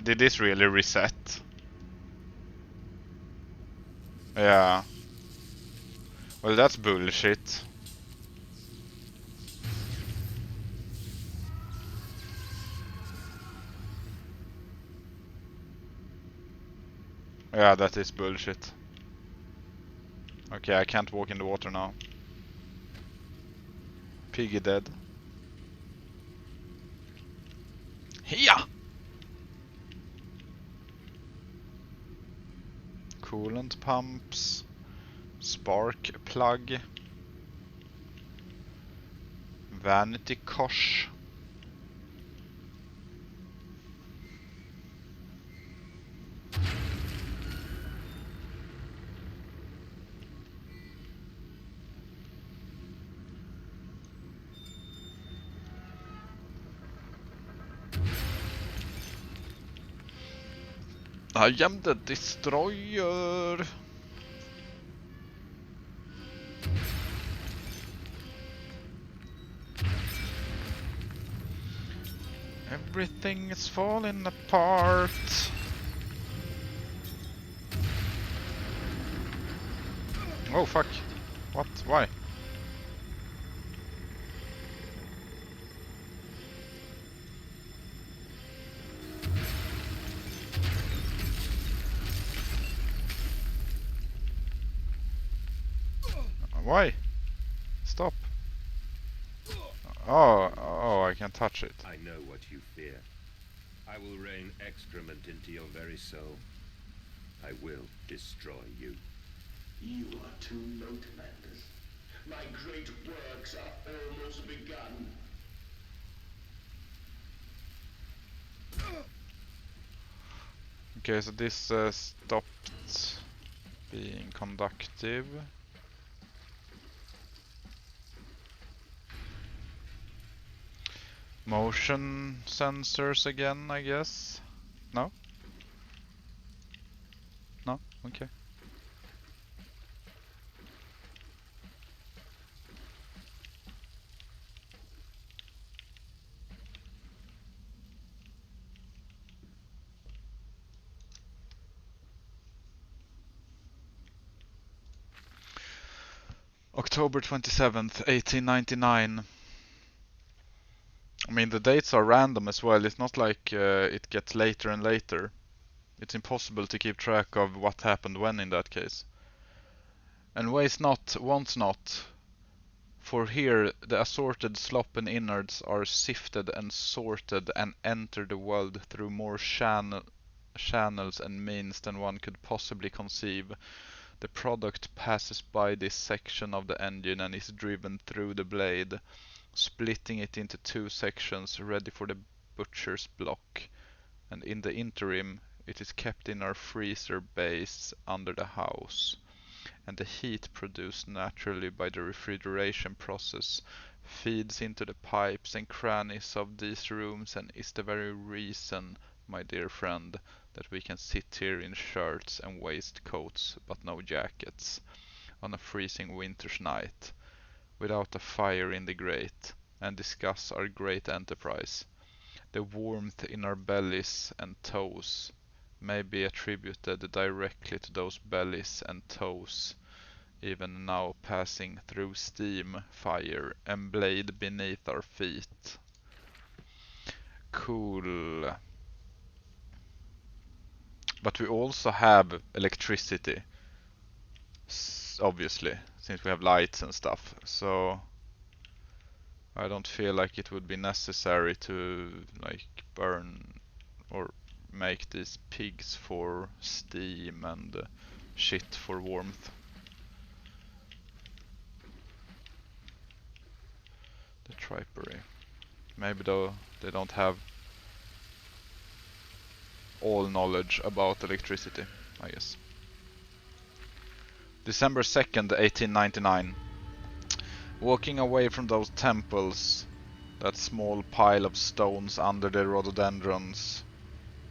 Did this really reset? Yeah. Well, that's bullshit. Yeah, that is bullshit. Okay, I can't walk in the water now. Piggy dead. Here! Coolant pumps. Spark plug. Vanity kosh. I am the destroyer. Everything is falling apart. Oh fuck. What? Why? Why? Stop. Oh, I can touch it. I know what you fear. I will rain excrement into your very soul. I will destroy you. You are too low, commanders. My great works are almost begun. Okay, so this stopped being conductive. Motion sensors again, I guess. No? No? Okay. October 27th, 1899. I mean, the dates are random as well. It's not like it gets later and later. It's impossible to keep track of what happened when in that case. And waste not, want not, for here the assorted slop and innards are sifted and sorted and enter the world through more channels and means than one could possibly conceive. The product passes by this section of the engine and is driven through the blade, splitting it into two sections ready for the butcher's block, and in the interim it is kept in our freezer base under the house, and the heat produced naturally by the refrigeration process feeds into the pipes and crannies of these rooms and is the very reason, my dear friend, that we can sit here in shirts and waistcoats but no jackets on a freezing winter's night without a fire in the grate, and discuss our great enterprise. The warmth in our bellies and toes may be attributed directly to those bellies and toes, even now passing through steam, fire, and blade beneath our feet. Cool. But we also have electricity, obviously, since we have lights and stuff. So I don't feel like it would be necessary to like burn or make these pigs for steam and shit for warmth. The tripery. Maybe though they don't have all knowledge about electricity, I guess. December 2nd, 1899. Walking away from those temples, that small pile of stones under the rhododendrons,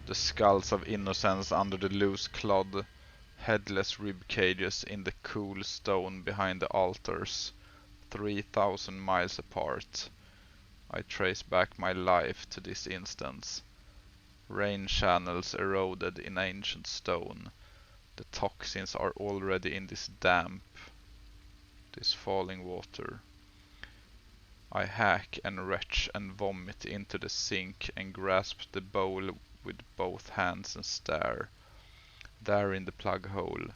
the skulls of innocents under the loose clod, headless rib cages in the cool stone behind the altars, 3,000 miles apart. I trace back my life to this instance. Rain channels eroded in ancient stone. The toxins are already in this damp, this falling water. I hack and retch and vomit into the sink and grasp the bowl with both hands and stare. There in the plug hole,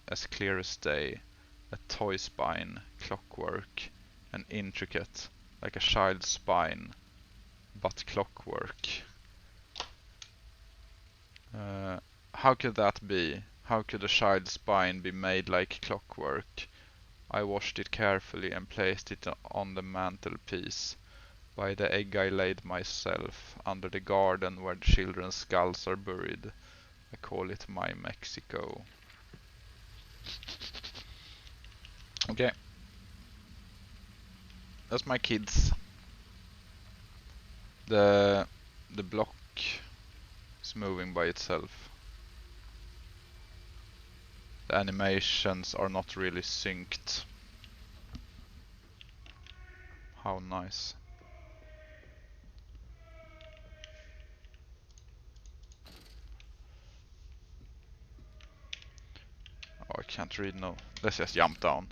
as clear as day, a toy spine, clockwork, and intricate, like a child's spine, but clockwork. How could that be? How could a child's spine be made like clockwork? I washed it carefully and placed it on the mantelpiece. By the egg I laid myself, under the garden where the children's skulls are buried. I call it my Mexico. Okay. That's my kids. The block is moving by itself. The animations are not really synced. How nice. Oh, I can't read no. Let's just jump down.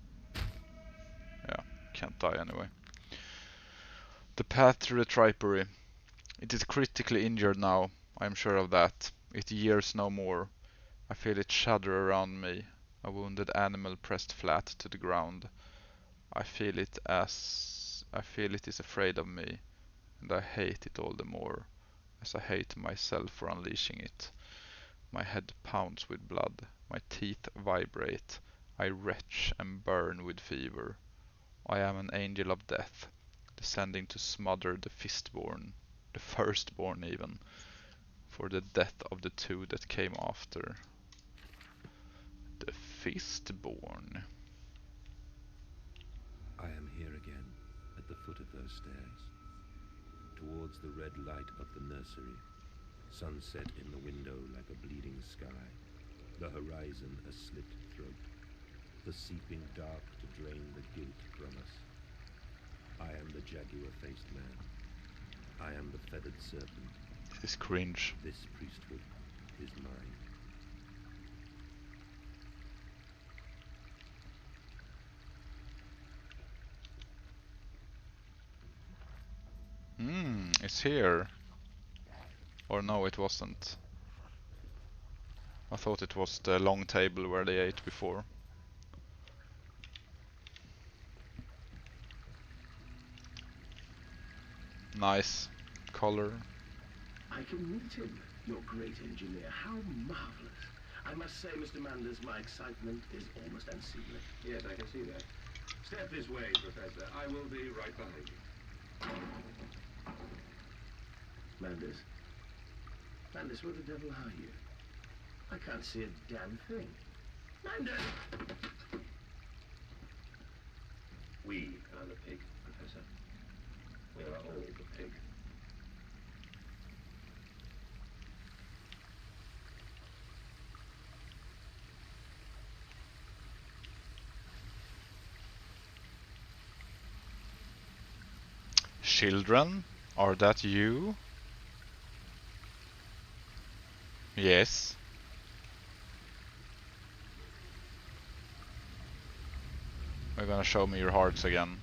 Yeah, can't die anyway. The path through the tripery. It is critically injured now, I am sure of that. It years no more. I feel it shudder around me, a wounded animal pressed flat to the ground. I feel it is afraid of me, and I hate it all the more, as I hate myself for unleashing it. My head pounds with blood, my teeth vibrate, I retch and burn with fever. I am an angel of death, descending to smother the fistborn, the firstborn even, for the death of the two that came after. The fistborn. I am here again, at the foot of those stairs, towards the red light of the nursery, sunset in the window like a bleeding sky, the horizon a slit throat, the seeping dark to drain the guilt from us. I am the jaguar-faced man. I am the feathered serpent. This is cringe. This priesthood is mine. It's here. Or no, it wasn't. I thought it was the long table where they ate before. Nice color. I can meet him, your great engineer. How marvelous. I must say, Mr. Manders, my excitement is almost unseemly. Yes, I can see that. Step this way, Professor. I will be right behind you. Manders? Manders, where the devil are you? I can't see a damn thing. Manders! We are the pig, Professor. We are all the pig. Children, are that you? Yes. You're gonna show me your hearts again.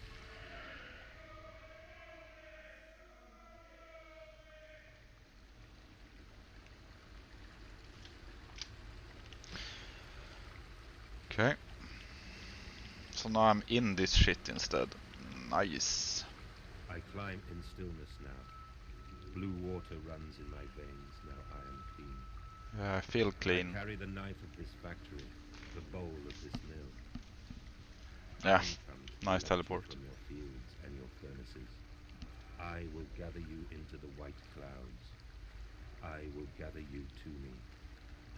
Okay. So now I'm in this shit instead. Nice. I climb in stillness now. Blue water runs in my veins, now I am clean. Yeah, I feel clean. I carry the knife of this factory, the bowl of this mill. Yeah, Come to nice collect you teleport. from your fields and your furnaces. I will gather you into the white clouds. I will gather you to me,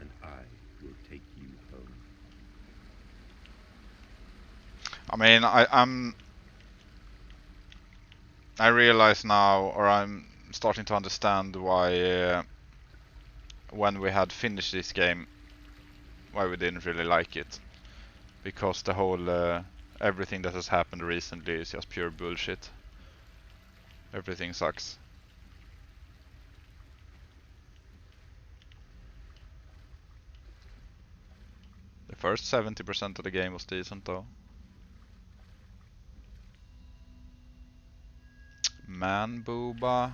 and I will take you home. I mean, I realize now, or I'm starting to understand why when we had finished this game, why we didn't really like it. Because the whole everything that has happened recently is just pure bullshit. Everything sucks. The first 70% of the game was decent though. Man booba.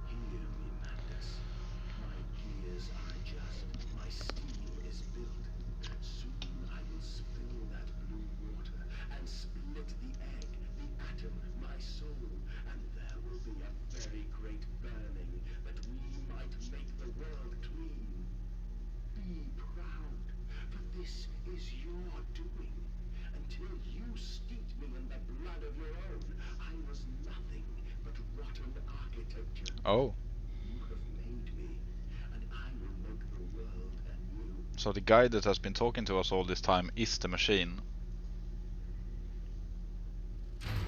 Hear me, Mandus. My gears are adjust. My steel is built. Soon I will spill that blue water and split the egg, the atom, my soul, and there will be a very great burning that we might make the world clean. Be proud, for this is your doing. Until you steeped me in the blood of your own, I was nothing but rotten architecture. Oh, You have made me, and I will make the world anew. so the guy that has been talking to us all this time is the machine.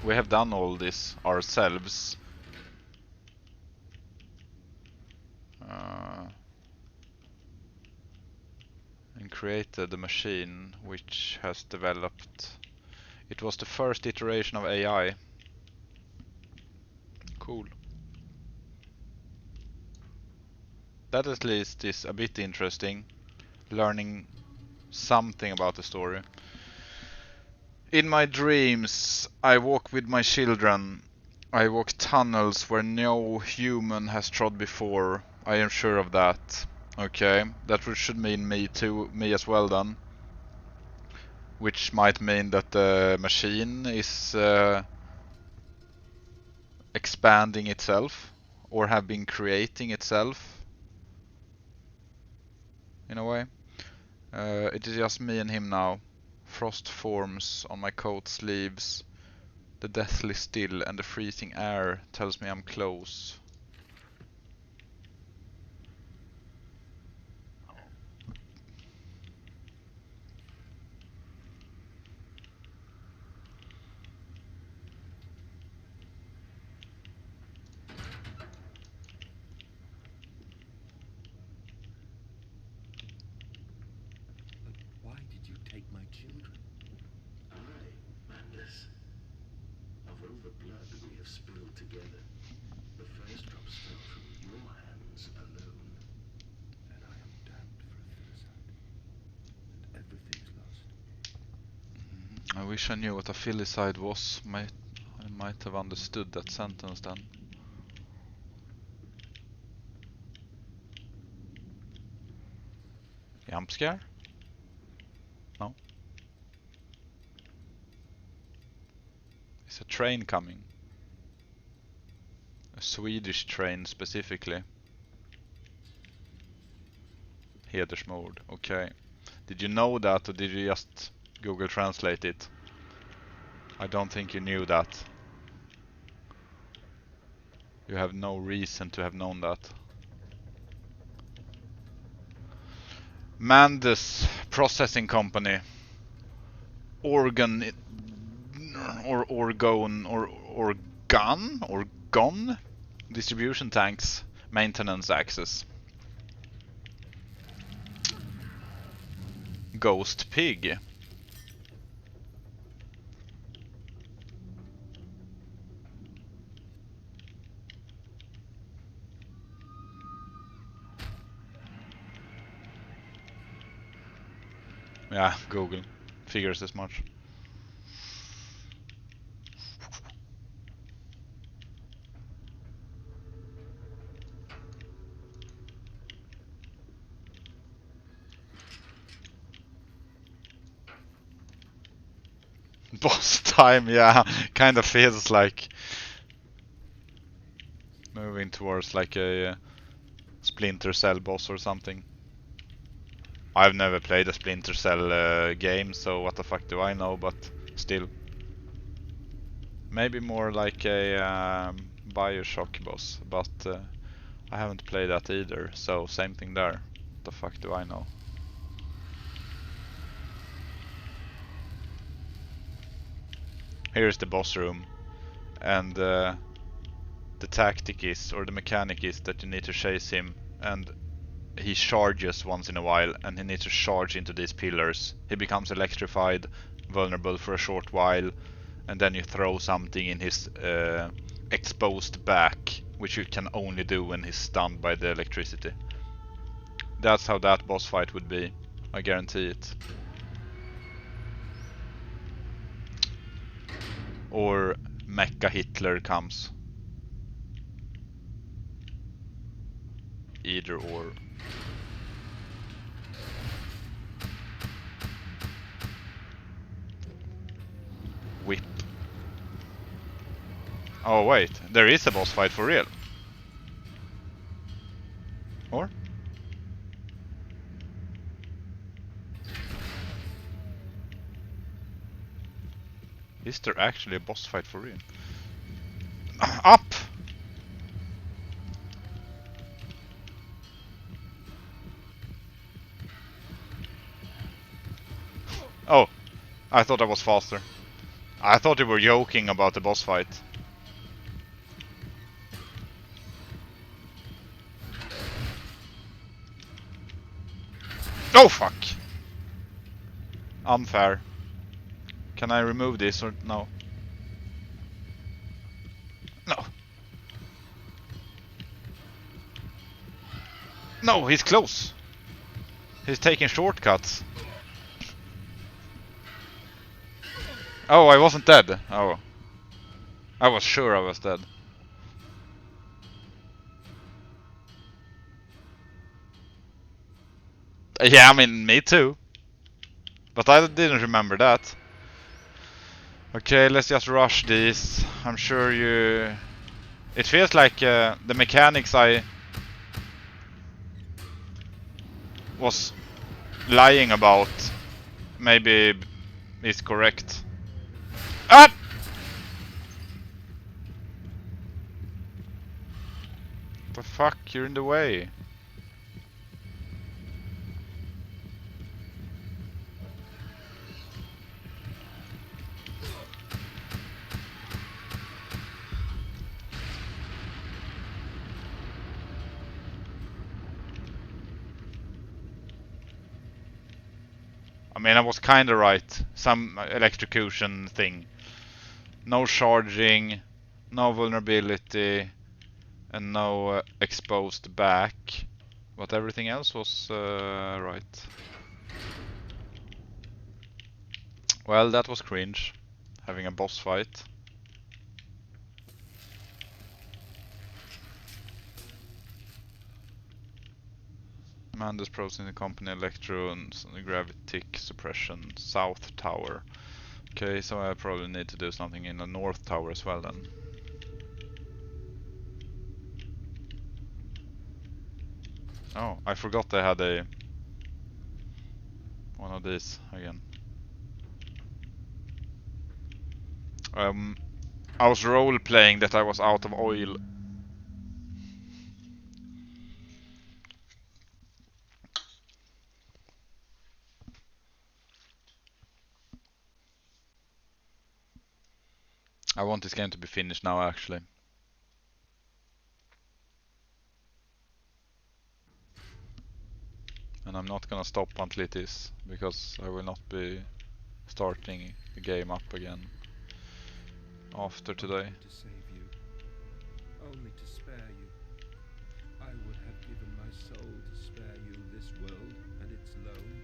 We have done all this ourselves. And created the machine which has developed. It was the first iteration of AI. Cool. That at least is a bit interesting. Learning something about the story. In my dreams, I walk with my children. I walk tunnels where no human has trod before. I am sure of that. Okay, that should mean me too, me as well then. Which might mean that the machine is expanding itself, or have been creating itself, in a way. It is just me and him now. Frost forms on my coat sleeves. The deathly still and the freezing air tells me I'm close. But why did you take my children? I, Mandus, of all the blood we have spilled together, the first drops fell from your hands alone. Then I am damned for a filicide, and everything's lost. I wish I knew what a filicide was. I might have understood that sentence then. Jump scare? No. Is a train coming? A Swedish train specifically. Hedersmord, okay. Did you know that, or did you just Google Translate it? I don't think you knew that. You have no reason to have known that. Mandus Processing Company. Organ or Orgone or Orgon distribution tanks, maintenance access. Ghost Pig. Yeah, Google figures as much. Boss time, yeah, kind of feels like moving towards like a Splinter Cell boss or something. I've never played a Splinter Cell game, so what the fuck do I know, but still. Maybe more like a Bioshock boss, but I haven't played that either, so same thing there. What the fuck do I know? Here's the boss room, and the tactic is, or the mechanic is, that you need to chase him, and he charges once in a while, and he needs to charge into these pillars. He becomes electrified, vulnerable for a short while, and then you throw something in his exposed back, which you can only do when he's stunned by the electricity. That's how that boss fight would be, I guarantee it. Or Mecha Hitler comes. Either or. Whip. Oh wait, there is a boss fight for real. Or? Is there actually a boss fight for real? Up! Oh, I thought I was faster. I thought you were joking about the boss fight. Oh fuck! Unfair. Can I remove this or no? No. No, he's close. He's taking shortcuts. Oh, I wasn't dead. Oh. I was sure I was dead. Yeah, I mean, me too. But I didn't remember that. Okay, let's just rush these. I'm sure you... It feels like the mechanics I was lying about maybe is correct. Ah! The fuck, you're in the way. I mean, I was kinda right. Some electrocution thing. No charging, no vulnerability, and no exposed back. But everything else was right. Well, that was cringe. Having a boss fight. Manda's pros in the company electrons, gravitic suppression, south tower. Okay, so I probably need to do something in the north tower as well then. Oh, I forgot they had a one of these again. I was role playing that I was out of oil. I want this game to be finished now actually. And I'm not gonna stop until it is, because I will not be starting the game up again after today. To save you, only to spare you. I would have given my soul to spare you this world and its loan.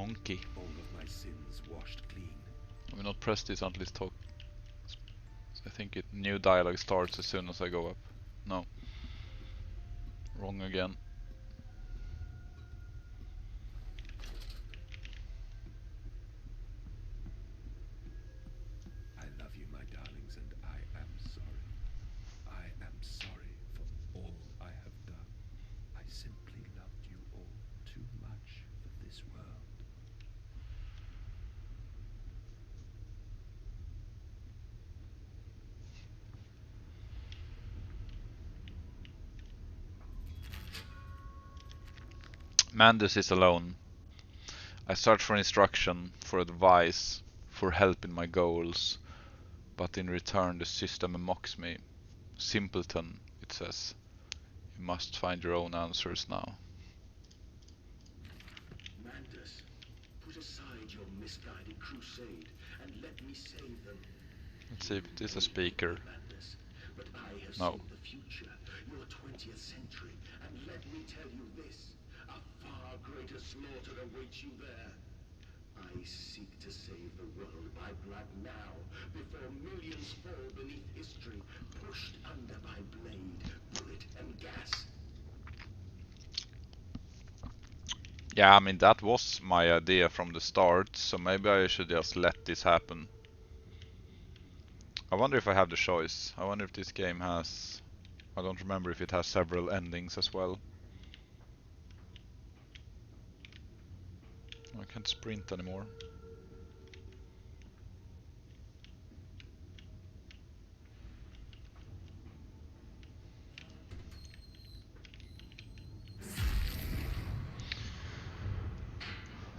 Honky. All of my sins washed clean. I will not press this until it's talk. I think new dialogue starts as soon as I go up. No. Wrong again. I love you, my darlings, and I am sorry. I am sorry for all I have done. I simply loved you all too much for this world. Mandus is alone. I search for instruction, for advice, for help in my goals, but in return the system mocks me. Simpleton, it says. You must find your own answers now. Mandus, put aside your misguided crusade and let me save them. Let's see if it is a speaker. Mandus, but I have No. seen the future, your 20th century, and let me tell you this: a far greater slaughter awaits you there. I seek to save the world by blood now, before millions fall beneath history, pushed under by blade, bullet, and gas. Yeah, I mean that was my idea from the start, so maybe I should just let this happen. I wonder if I have the choice. I wonder if this game has... I don't remember if it has several endings as well. I can't sprint anymore.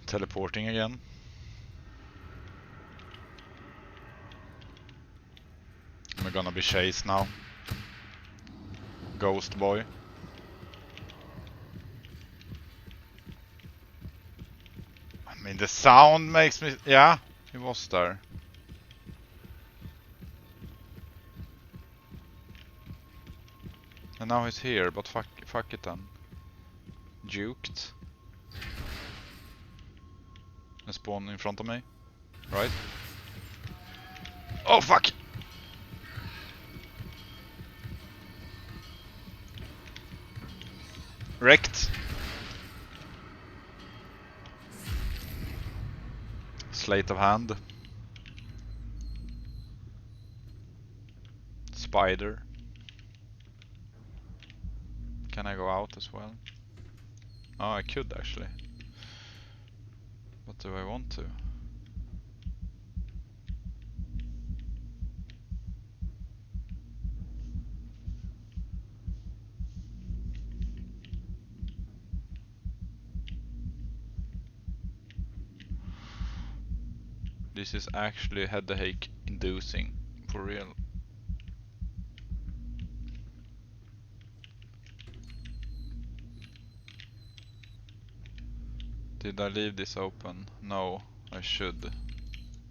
Teleporting again. Am I gonna be chased now? Ghost boy. I mean the sound makes me... Yeah, he was there. And now he's here, but fuck it then. Juked. And spawn in front of me. Right? Oh fuck! Wrecked. Sleight of hand. Spider. Can I go out as well? Oh, I could actually. But do I want to? This is actually headache inducing, for real. Did I leave this open? No, I should.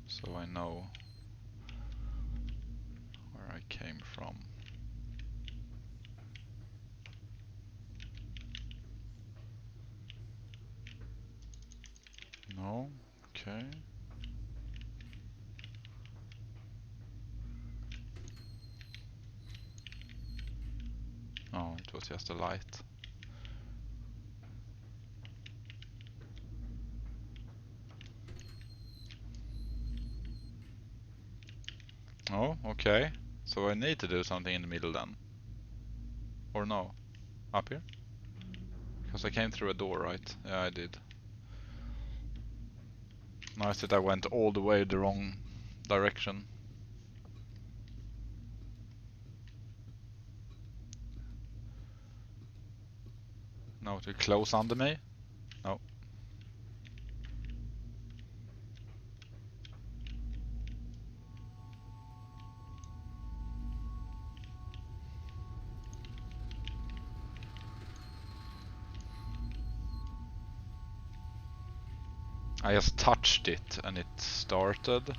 So I know where I came from. No, okay. Oh, it was just a light. Oh, okay. So I need to do something in the middle then. Or no? Up here? Because I came through a door, right? Yeah, I did. Nice that I went all the way the wrong direction. Now to close under me? No. I just touched it and it started.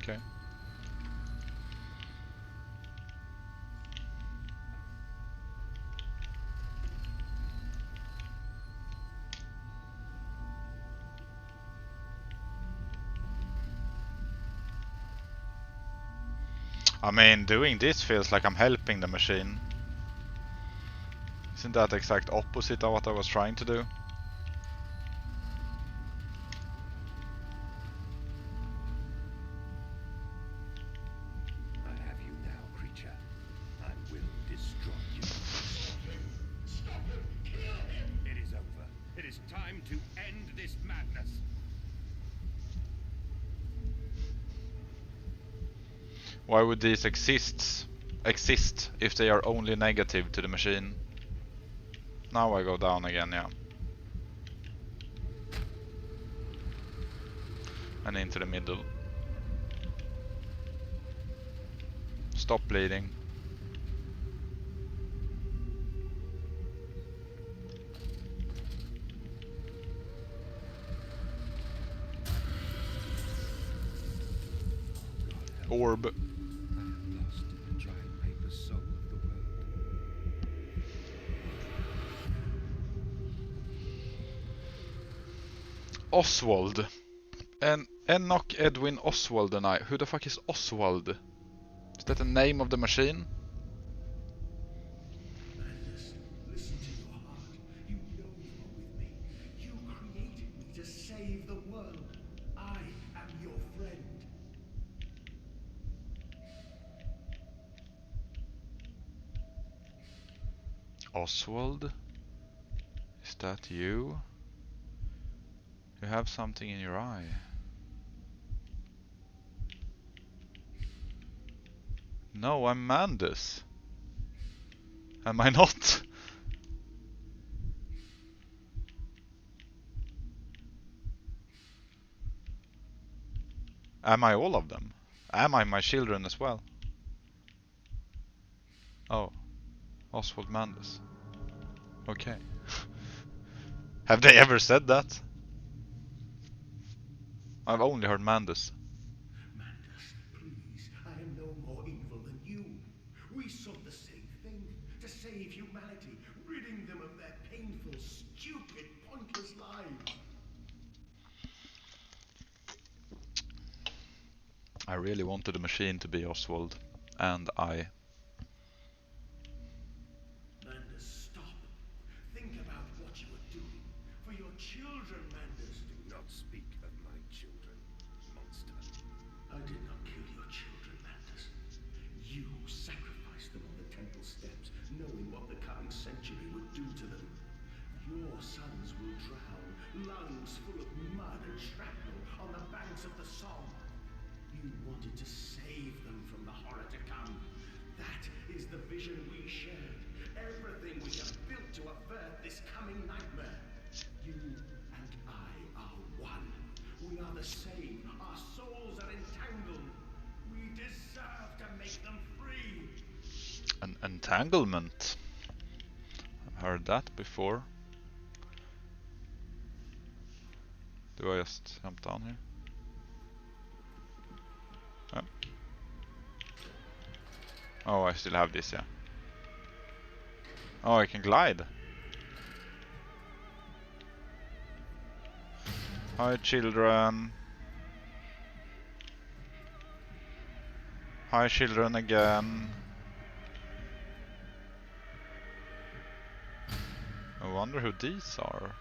Okay. I mean, doing this feels like I'm helping the machine. Isn't that the exact opposite of what I was trying to do? I have you now, creature. I will destroy you. Stop him! Kill him! It is over. It is time to end this madness. Why would these exist if they are only negative to the machine? Now I go down again, yeah. And into the middle. Stop bleeding. Orb. I have lost the dry paper soul of the world. Oswald. And Enoch Edwin Oswald and I. Who the fuck is Oswald? Is that the name of the machine? Madness, listen to your heart. You know you are with me. You created me to save the world. I am your friend. Oswald? Is that you? You have something in your eye. No, I'm Mandus. Am I not? Am I all of them? Am I my children as well? Oh, Oswald Mandus. Okay. Have they ever said that? I've only heard Mandus. Mandus, please, I am no more evil than you. We sought the same thing, to save humanity, ridding them of their painful, stupid, pointless lives. I really wanted the machine to be Oswald, and I. Mandus, stop. Think about what you are doing. For your children, Mandus. Do not speak of my children, monster. I did not kill your children, Mandus. You sacrificed them on the temple steps, knowing what the coming century would do to them. Your sons will drown, lungs full of mud and shrapnel on the banks of the Somme. You wanted to save them from the horror to come. That is the vision we shared. Everything we have built to avert this coming nightmare. You and I are one. We are the same. Our souls are entangled. We deserve to make them free. An entanglement. I've heard that before. Do I just jump down here? Oh. Oh, I still have this, yeah. Oh, I can glide. Hi, children. Hi, children again. I wonder who these are.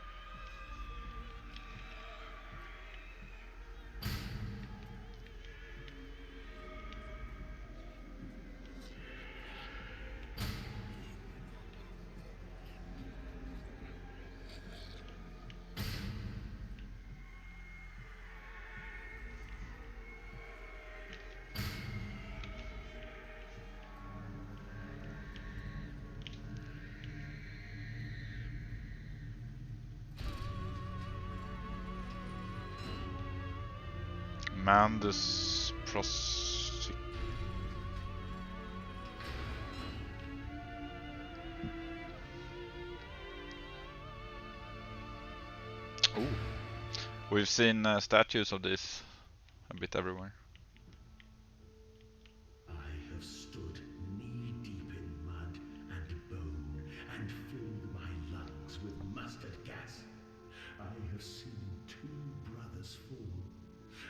Mandus Pros... Ooh. We've seen statues of this a bit everywhere. I have stood knee-deep in mud and bone and filled my lungs with mustard gas. I have seen 2 brothers fall.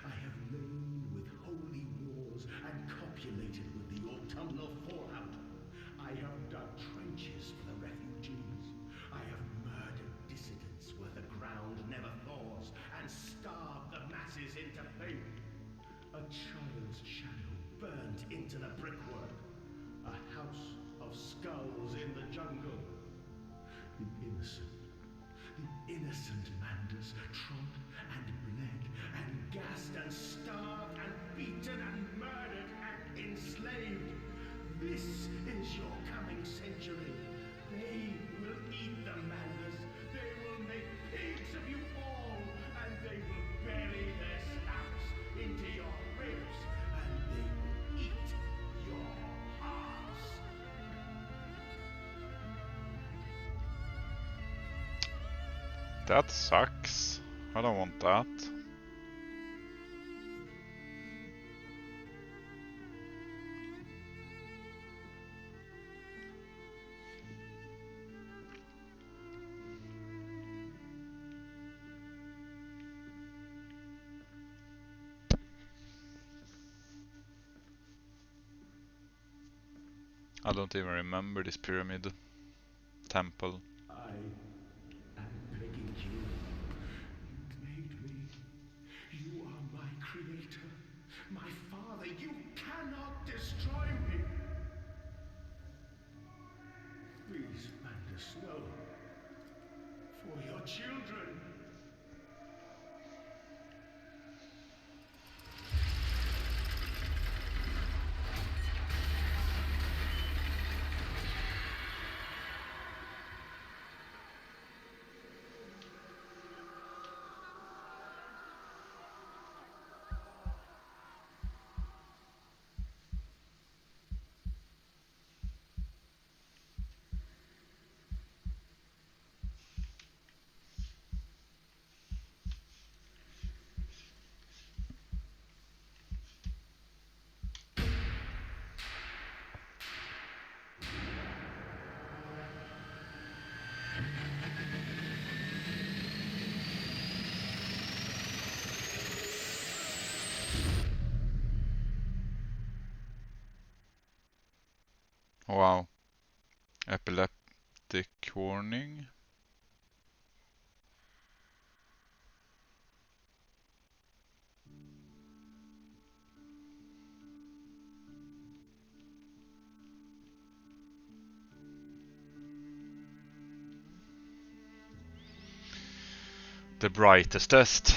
I have lain with holy wars and copulated with the autumnal fallout. I have dug trenches for the refugees. I have murdered dissidents where the ground never thaws and starved the masses into faith. A child's shadow burnt into the brickwork. A house of skulls in the jungle. The innocent Manders trod and bled and gassed and starved and beaten and murdered and enslaved. This is your coming century. They will eat the Manders. They will make pigs of you all, and they will bury their snouts into your ribs, and they will eat your hearts. That sucks. I don't want that. I don't even remember this pyramid temple. I am begging you. You made me. You are my creator, my father. You cannot destroy me. Please, Mandus, no. For your children. Wow. Epileptic warning. The brightest test.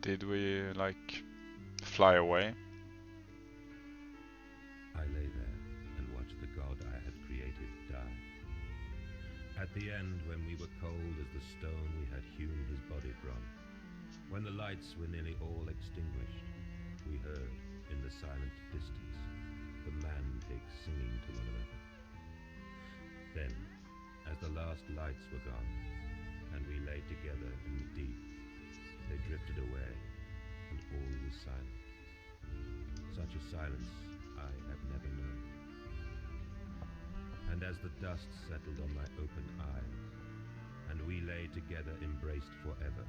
Did we like fly away? I lay there and watched the god I had created die. At the end, when we were cold as the stone we had hewn his body from, when the lights were nearly all extinguished, we heard, in the silent distance, the man-pigs singing to one another. Then, as the last lights were gone, and we lay together in the deep, they drifted away, and all was silent. Such a silence I have never known. And as the dust settled on my open eyes, and we lay together embraced forever,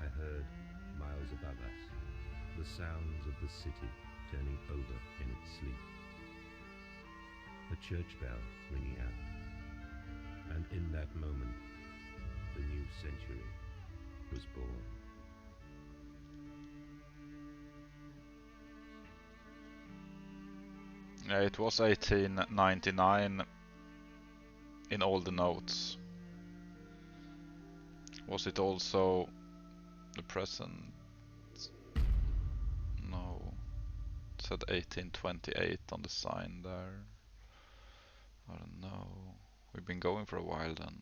I heard, miles above us, the sounds of the city turning over in its sleep. A church bell ringing out, and in that moment, the new century was born. Yeah, it was 1899 in all the notes. Was it also the present? No. It said 1828 on the sign there. I don't know. We've been going for a while then.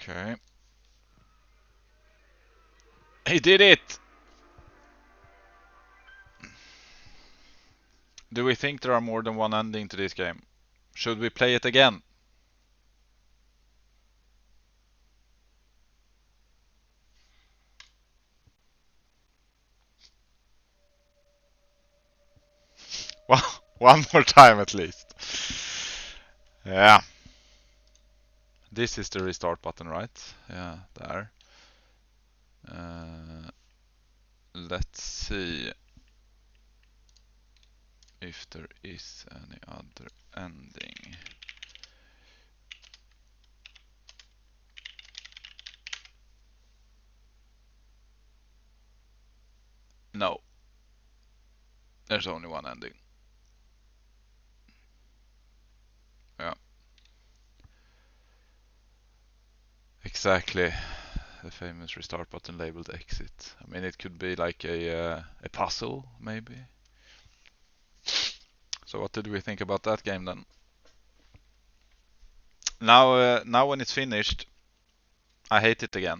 Okay. He did it! Do we think there are more than one ending to this game? Should we play it again? One more time at least. Yeah. This is the restart button, right? Yeah, there. Let's see if there is any other ending. No. There's only one ending. Yeah. Exactly. The famous restart button labeled exit. I mean, it could be like a puzzle, maybe. So what did we think about that game then? Now when it's finished, I hate it again.